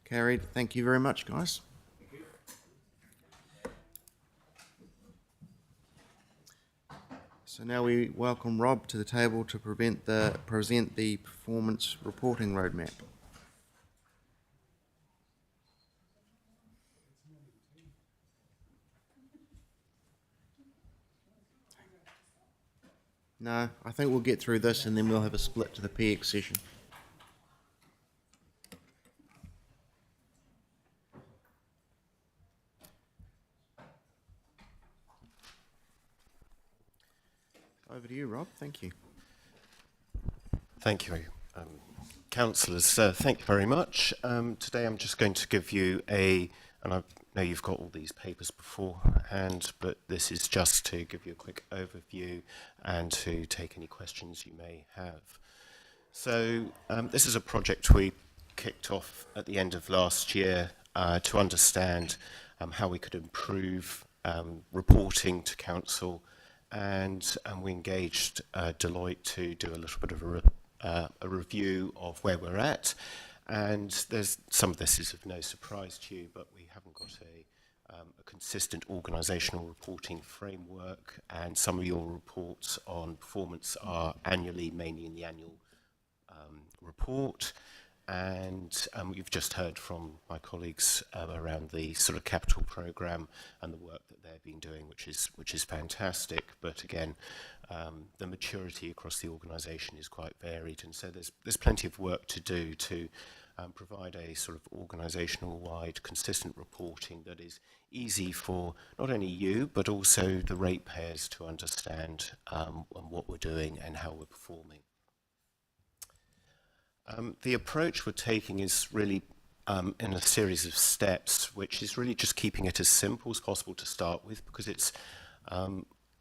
Carried. Thank you very much, guys. So now we welcome Rob to the table to present the performance reporting roadmap. No, I think we'll get through this and then we'll have a split to the PX session. Over to you, Rob. Thank you. Thank you, councillors. Thank you very much. Today I'm just going to give you and I know you've got all these papers beforehand, but this is just to give you a quick overview and to take any questions you may have. So this is a project we kicked off at the end of last year to understand how we could improve reporting to council, and we engaged Deloitte to do a little bit of a review of where we're at. And some of this is of no surprise to you, but we haven't got a consistent organisational reporting framework, and some of your reports on performance are annually, mainly in the annual report. And you've just heard from my colleagues around the sort of capital programme and the work that they've been doing, which is fantastic. But again, the maturity across the organisation is quite varied, and so there's plenty of work to do to provide a sort of organisational-wide, consistent reporting that is easy for not only you but also the ratepayers to understand what we're doing and how we're performing. The approach we're taking is really in a series of steps, which is really just keeping it as simple as possible to start with, because it's,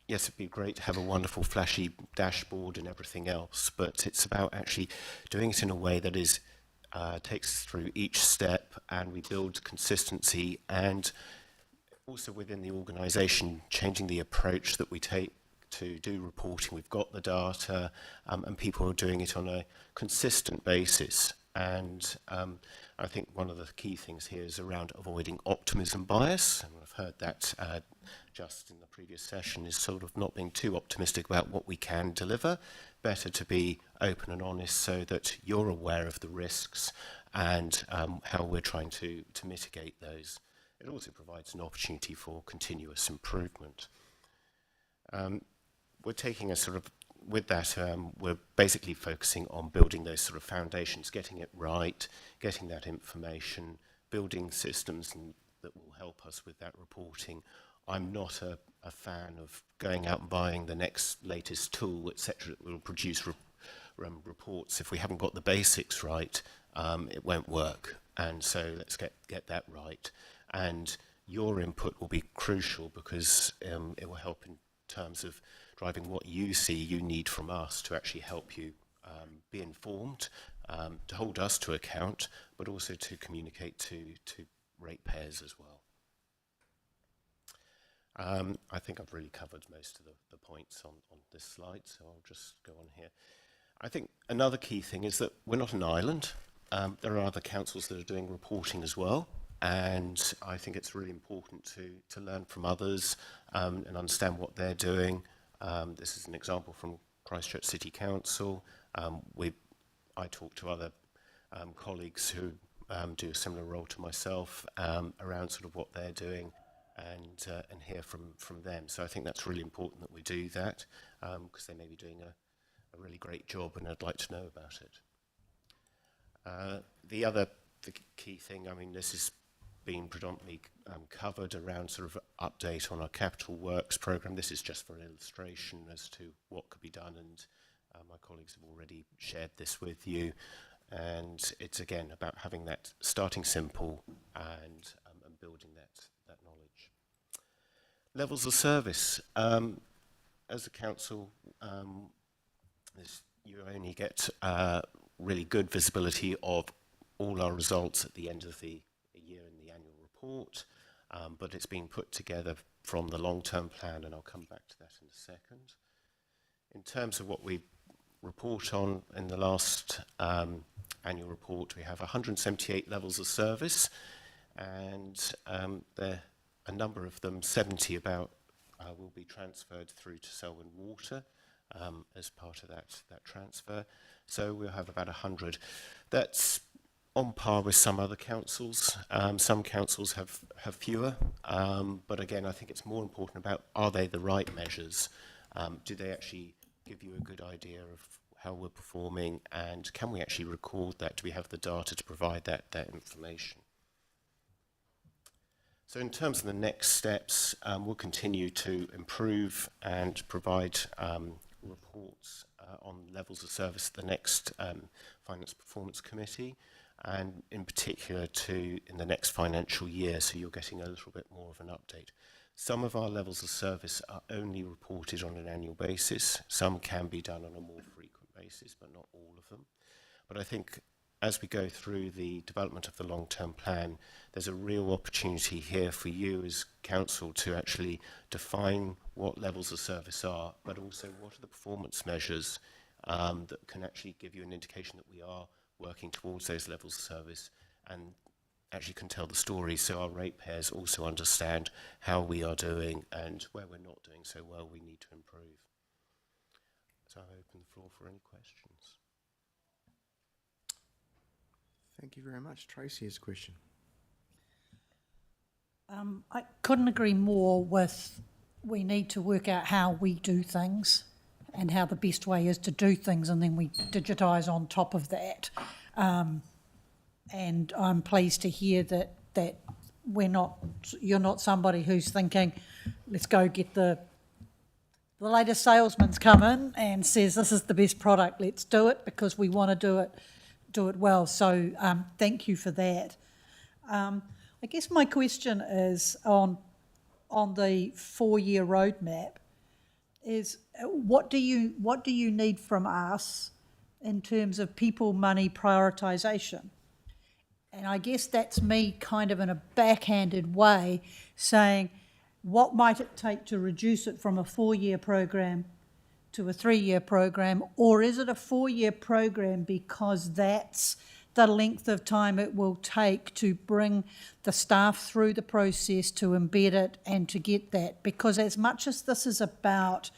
yes, it'd be great to have a wonderful flashy dashboard and everything else, but it's about actually doing it in a way that is takes us through each step, and we build consistency, and also within the organisation, changing the approach that we take to do reporting. We've got the data, and people are doing it on a consistent basis. And I think one of the key things here is around avoiding optimism bias. And I've heard that just in the previous session, is sort of not being too optimistic about what we can deliver. Better to be open and honest so that you're aware of the risks and how we're trying to mitigate those. It also provides an opportunity for continuous improvement. We're taking a sort of, with that, we're basically focusing on building those sort of foundations, getting it right, getting that information, building systems that will help us with that reporting. I'm not a fan of going out and buying the next latest tool, etc., that will produce reports. If we haven't got the basics right, it won't work. And so let's get that right. And your input will be crucial because it will help in terms of driving what you see you need from us to actually help you be informed, to hold us to account, but also to communicate to ratepayers as well. I think I've really covered most of the points on this slide, so I'll just go on here. I think another key thing is that we're not an island. There are other councils that are doing reporting as well, and I think it's really important to learn from others and understand what they're doing. This is an example from Christchurch City Council. I talk to other colleagues who do a similar role to myself around sort of what they're doing and hear from them. So I think that's really important that we do that because they may be doing a really great job and I'd like to know about it. The key thing, I mean, this has been predominantly covered around sort of update on our capital works programme. This is just for an illustration as to what could be done, and my colleagues have already shared this with you. And it's again about having that starting simple and building that knowledge. Levels of service. As a council, you only get really good visibility of all our results at the end of the year in the annual report, but it's been put together from the long-term plan, and I'll come back to that in a second. In terms of what we report on in the last annual report, we have 178 levels of service, and a number of them, 70 about, will be transferred through to Selwyn Water as part of that transfer. So we'll have about 100. That's on par with some other councils. Some councils have fewer, but again, I think it's more important about, are they the right measures? Do they actually give you a good idea of how we're performing, and can we actually record that? Do we have the data to provide that information? So in terms of the next steps, we'll continue to improve and provide reports on levels of service to the next Finance Performance Committee, and in particular in the next financial year, so you're getting a little bit more of an update. Some of our levels of service are only reported on an annual basis. Some can be done on a more frequent basis, but not all of them. But I think as we go through the development of the long-term plan, there's a real opportunity here for you as council to actually define what levels of service are, but also what are the performance measures that can actually give you an indication that we are working towards those levels of service, and actually can tell the story so our ratepayers also understand how we are doing and where we're not doing so well we need to improve. So I open the floor for any questions. Thank you very much. Tracy has a question. I couldn't agree more with, we need to work out how we do things and how the best way is to do things, and then we digitise on top of that. And I'm pleased to hear that you're not somebody who's thinking, let's go get the latest salesman's come in and says this is the best product, let's do it because we want to do it well. So thank you for that. I guess my question is on the 4-year roadmap is what do you need from us in terms of people, money, prioritisation? And I guess that's me kind of in a backhanded way saying, what might it take to reduce it from a 4-year program to a 3-year program? Or is it a 4-year program because that's the length of time it will take to bring the staff through the process, to embed it and to get that. Because as much as this is about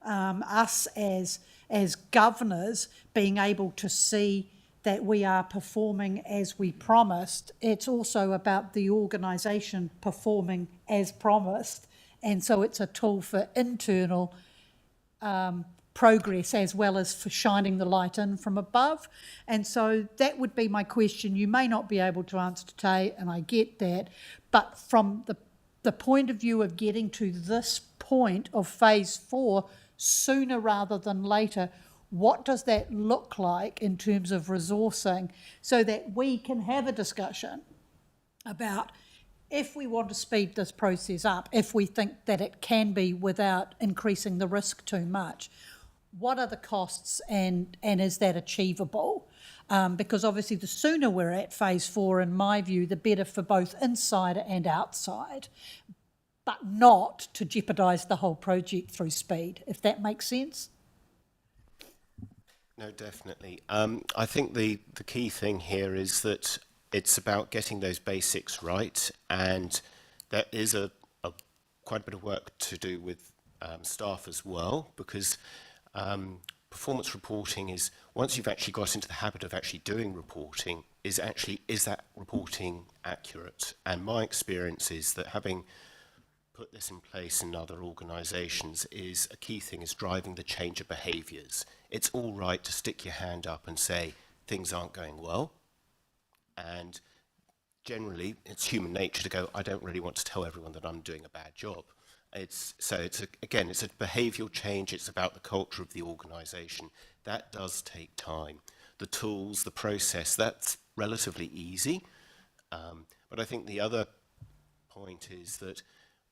us as governors being able to see that we are performing as we promised, it's also about the organisation performing as promised. And so it's a tool for internal progress as well as for shining the light in from above. And so that would be my question. You may not be able to answer today, and I get that, but from the point of view of getting to this point of phase 4 sooner rather than later, what does that look like in terms of resourcing, so that we can have a discussion about, if we want to speed this process up, if we think that it can be without increasing the risk too much, what are the costs, and is that achievable? Because obviously the sooner we're at phase 4, in my view, the better for both inside and outside, but not to jeopardise the whole project through speed, if that makes sense. No, definitely. I think the key thing here is that it's about getting those basics right, and there is quite a bit of work to do with staff as well, because performance reporting is, once you've actually got into the habit of actually doing reporting, is that reporting accurate? And my experience is that, having put this in place in other organisations, is a key thing is driving the change of behaviours. It's all right to stick your hand up and say things aren't going well, and generally it's human nature to go, I don't really want to tell everyone that I'm doing a bad job. It's a behavioural change. It's about the culture of the organisation. That does take time. The tools, the process, that's relatively easy. But I think the other point is that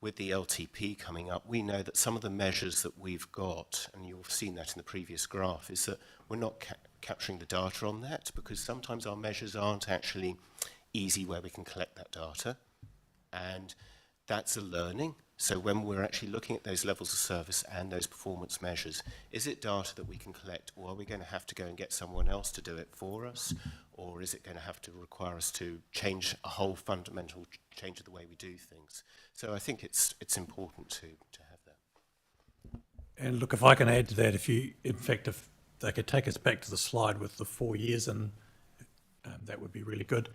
with the LTP coming up, we know that some of the measures that we've got, and you've seen that in the previous graph, is that we're not capturing the data on that, because sometimes our measures aren't actually easy where we can collect that data. And that's a learning. So when we're actually looking at those levels of service and those performance measures, is it data that we can collect, or are we going to have to go and get someone else to do it for us? Or is it going to have to require us to change a whole fundamental change of the way we do things? So I think it's important to have that. And look, if I can add to that, if they could take us back to the slide with the 4 years, and that would be really good.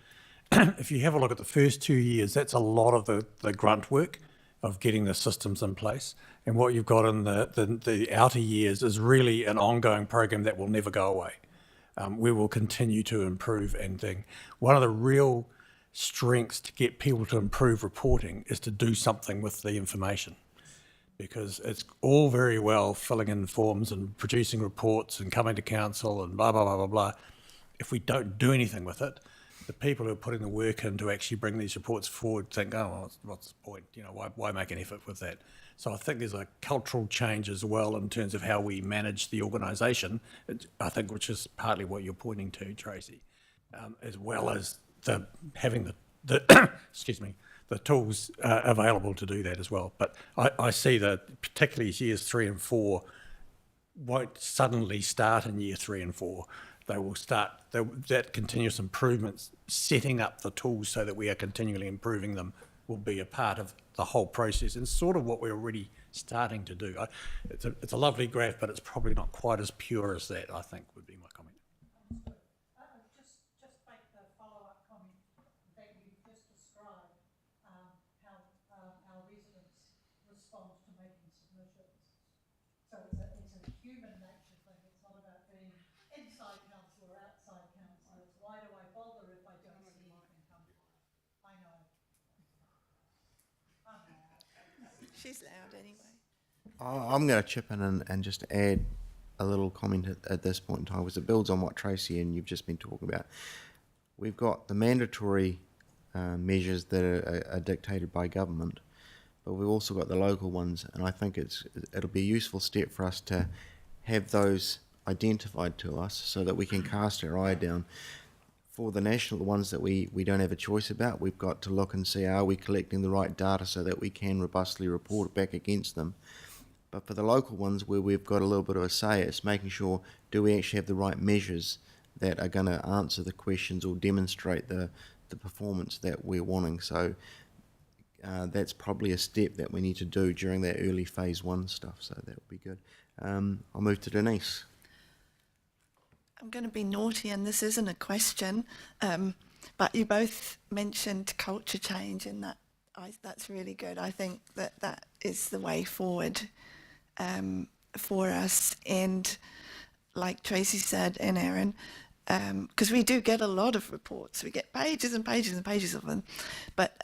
If you have a look at the first 2 years, that's a lot of the grunt work of getting the systems in place. And what you've got in the outer years is really an ongoing program that will never go away. We will continue to improve and thing. One of the real strengths to get people to improve reporting is to do something with the information, because it's all very well filling in forms and producing reports and coming to council and blah, blah, blah, blah, blah. If we don't do anything with it, the people who are putting the work in to actually bring these reports forward think, oh, well, what's the point? You know, why make an effort with that? So I think there's a cultural change as well in terms of how we manage the organisation, I think, which is partly what you're pointing to, Tracy, as well as having the excuse me, the tools available to do that as well. But I see that particularly years 3 and 4 won't suddenly start in year 3 and 4. They will start that continuous improvement, setting up the tools so that we are continually improving them, will be a part of the whole process, and sort of what we're already starting to do. It's a lovely graph, but it's probably not quite as pure as that, I think, would be my comment. Just make the follow-up comment that you just described, how our residents respond to making submissions. So it's a human nature thing. It's not about being inside council or outside council. It's why do I bother if I don't see anything come from it? I know. She's loud anyway. I'm going to chip in and just add a little comment at this point in time, because it builds on what Tracy and you've just been talking about. We've got the mandatory measures that are dictated by government, but we've also got the local ones, and I think it'll be a useful step for us to have those identified to us so that we can cast our eye down. For the national ones that we don't have a choice about, we've got to look and see, are we collecting the right data so that we can robustly report back against them. But for the local ones where we've got a little bit of a say, it's making sure, do we actually have the right measures that are going to answer the questions or demonstrate the performance that we're wanting. So that's probably a step that we need to do during that early phase 1 stuff, so that would be good. I'll move to Denise. I'm going to be naughty, and this isn't a question, but you both mentioned culture change, and that's really good. I think that is the way forward for us. And like Tracy said, and Aaron, because we do get a lot of reports, we get pages and pages and pages of them, but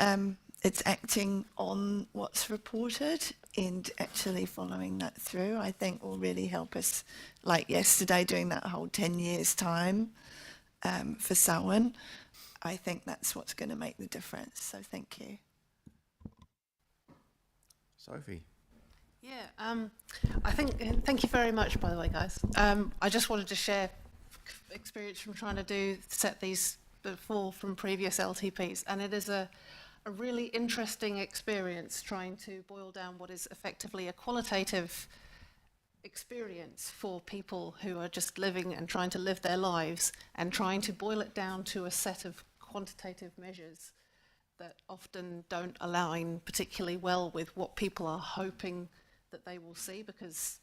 it's acting on what's reported and actually following that through, I think, will really help us. Like yesterday, doing that whole 10 years time for Samhain, I think that's what's going to make the difference. So thank you. Sophie. Yeah, I think, thank you very much, by the way, guys. I just wanted to share experience from trying to set these before from previous LTPs, and it is a really interesting experience trying to boil down what is effectively a qualitative experience for people who are just living and trying to live their lives, and trying to boil it down to a set of quantitative measures that often don't align particularly well with what people are hoping that they will see. Because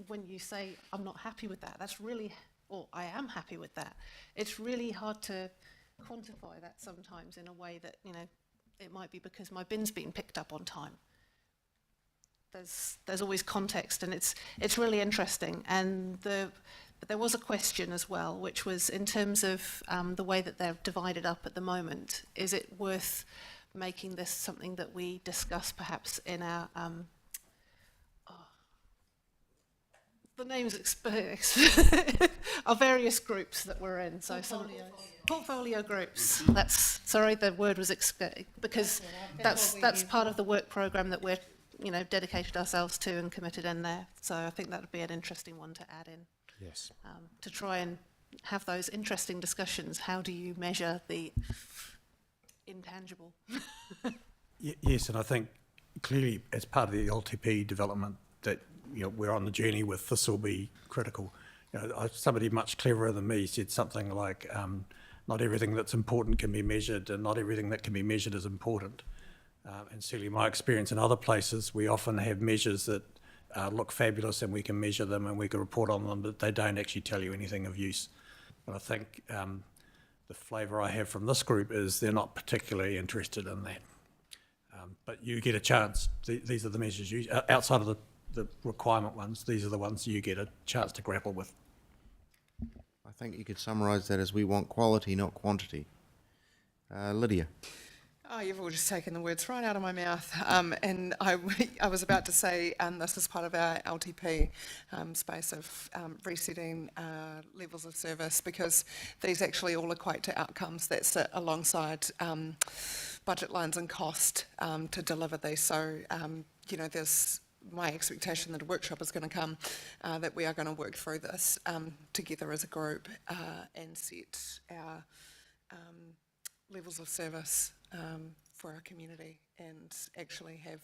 when you say, I'm not happy with that, that's really, or I am happy with that, it's really hard to quantify that sometimes in a way that, you know, it might be because my bin's been picked up on time. There's always context, and it's really interesting. And but there was a question as well, which was in terms of the way that they're divided up at the moment. Is it worth making this something that we discuss perhaps in our the names our various groups that we're in? So portfolio groups. That's, sorry, the word was because that's part of the work program that we're, you know, dedicated ourselves to and committed in there. So I think that would be an interesting one to add in. Yes. To try and have those interesting discussions. How do you measure the intangible? Yes, and I think clearly as part of the LTP development that, you know, we're on the journey with, this will be critical. You know, somebody much cleverer than me said something like, not everything that's important can be measured, and not everything that can be measured is important. And certainly my experience in other places, we often have measures that look fabulous, and we can measure them and we can report on them, but they don't actually tell you anything of use. And I think the flavour I have from this group is they're not particularly interested in that. But you get a chance. These are the measures you, outside of the requirement ones, these are the ones you get a chance to grapple with. I think you could summarise that as we want quality, not quantity. Lydia. Oh, you've all just taken the words right out of my mouth. And I was about to say, this is part of our LTP space of resetting levels of service, because these actually all equate to outcomes that sit alongside budget lines and cost to deliver these. So, you know, there's my expectation that a workshop is going to come, that we are going to work through this together as a group and set our levels of service for our community, and actually have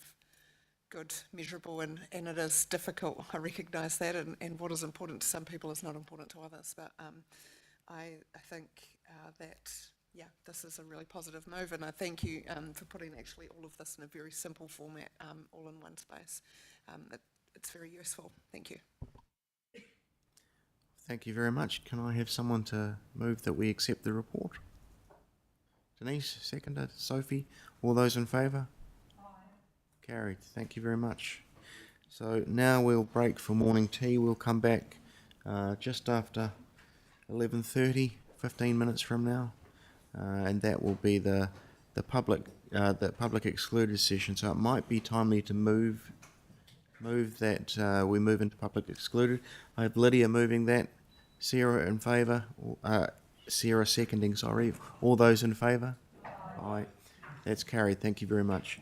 good, measurable, and it is difficult, I recognise that, and what is important to some people is not important to others, but I think that, yeah, this is a really positive move, and I thank you for putting actually all of this in a very simple format, all in one space. It's very useful. Thank you. Thank you very much. Can I have someone to move that we accept the report? Denise, seconded. Sophie, all those in favour? Aye. Carried. Thank you very much. So now we'll break for morning tea. We'll come back just after 11:30, 15 minutes from now, and that will be the public excluded session. So it might be timely to move that we move into public excluded. I have Lydia moving that. Sarah in favour. Sarah seconding, sorry. All those in favour? Aye. That's carried. Thank you very much.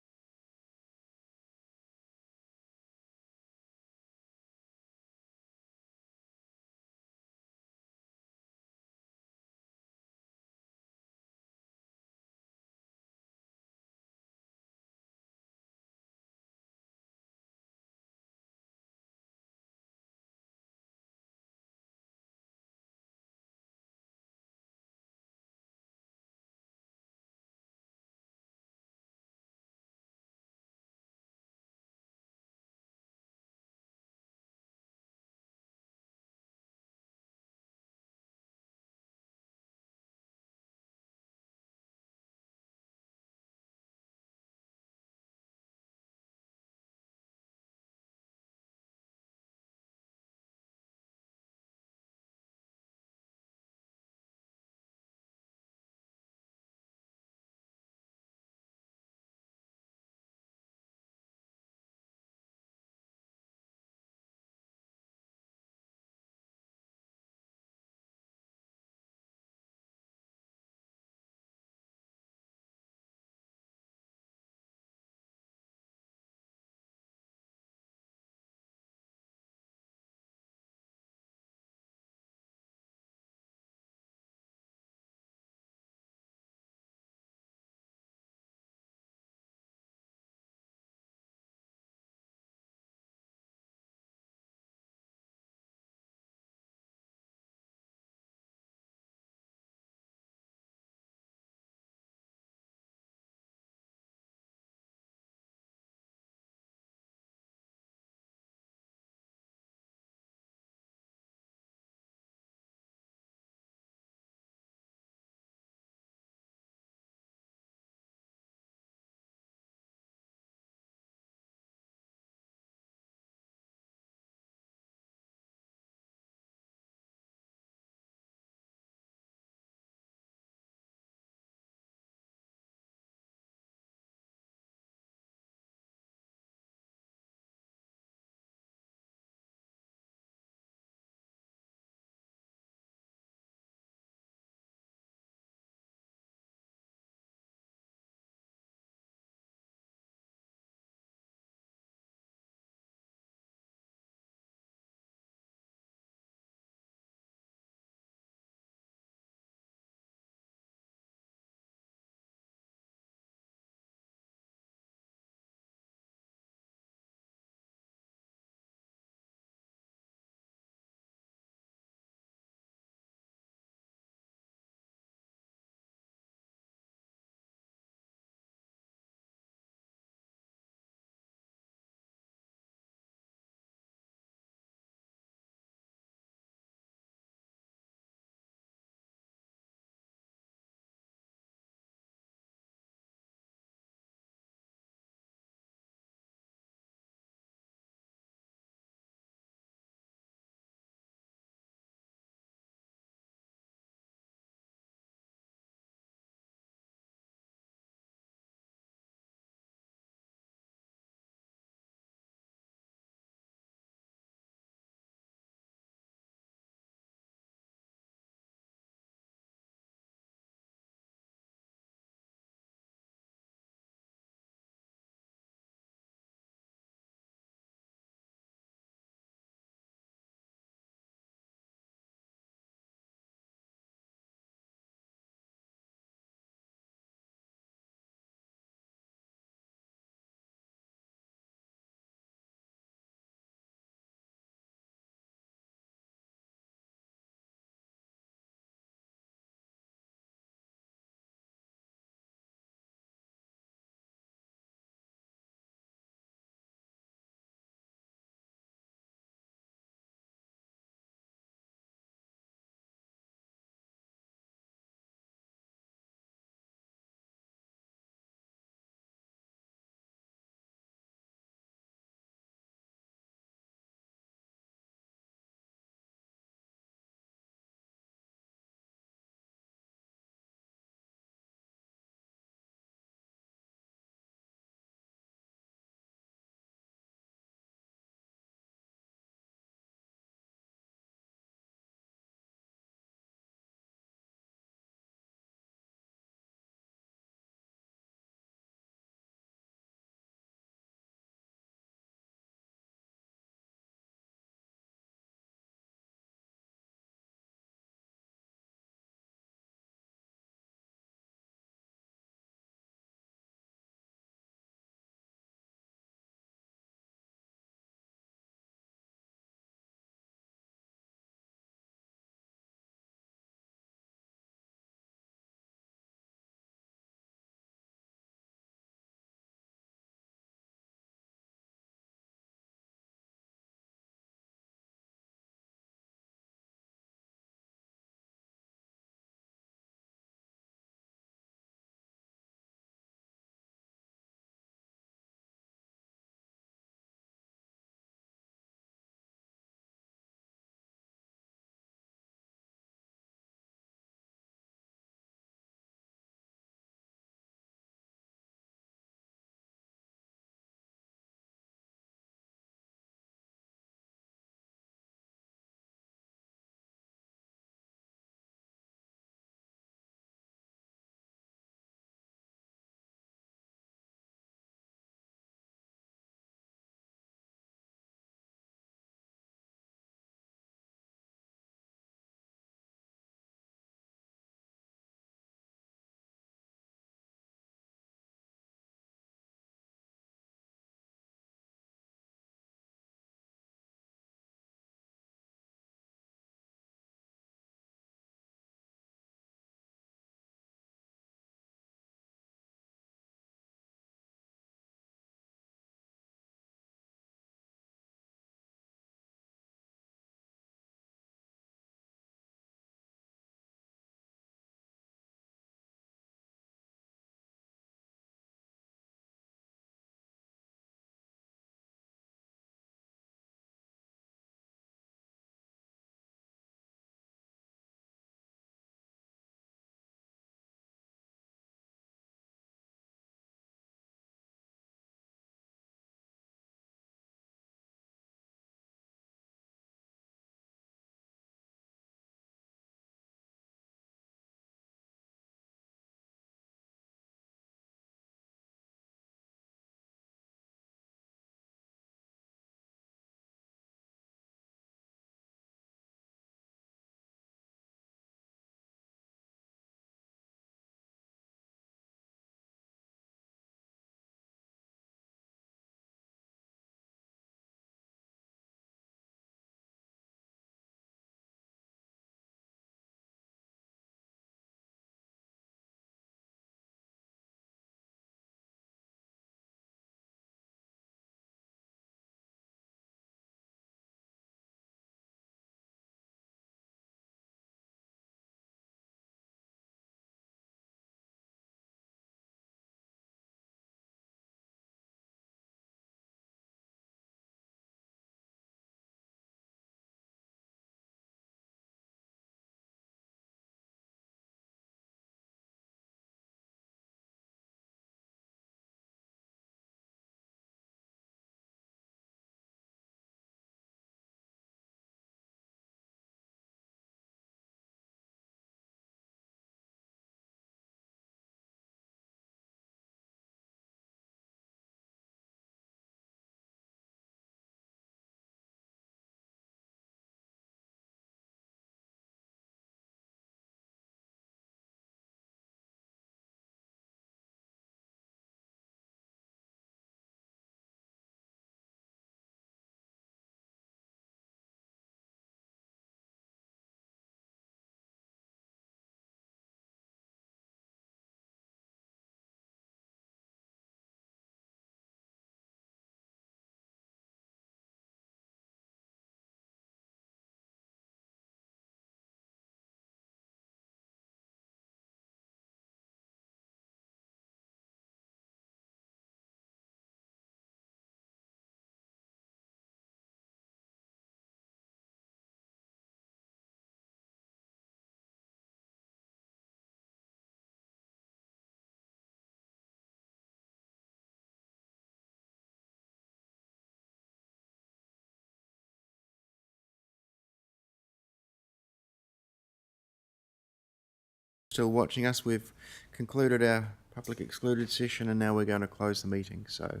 Still watching us. We've concluded our public excluded session and now we're going to close the meeting. So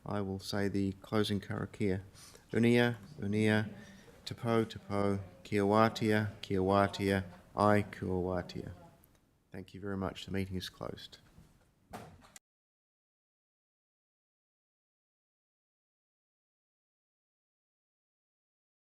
I will say the closing karakia. Unia, unia, tapo, tapo, kia wātia, ai kua wātia. Thank you very much. The meeting is closed.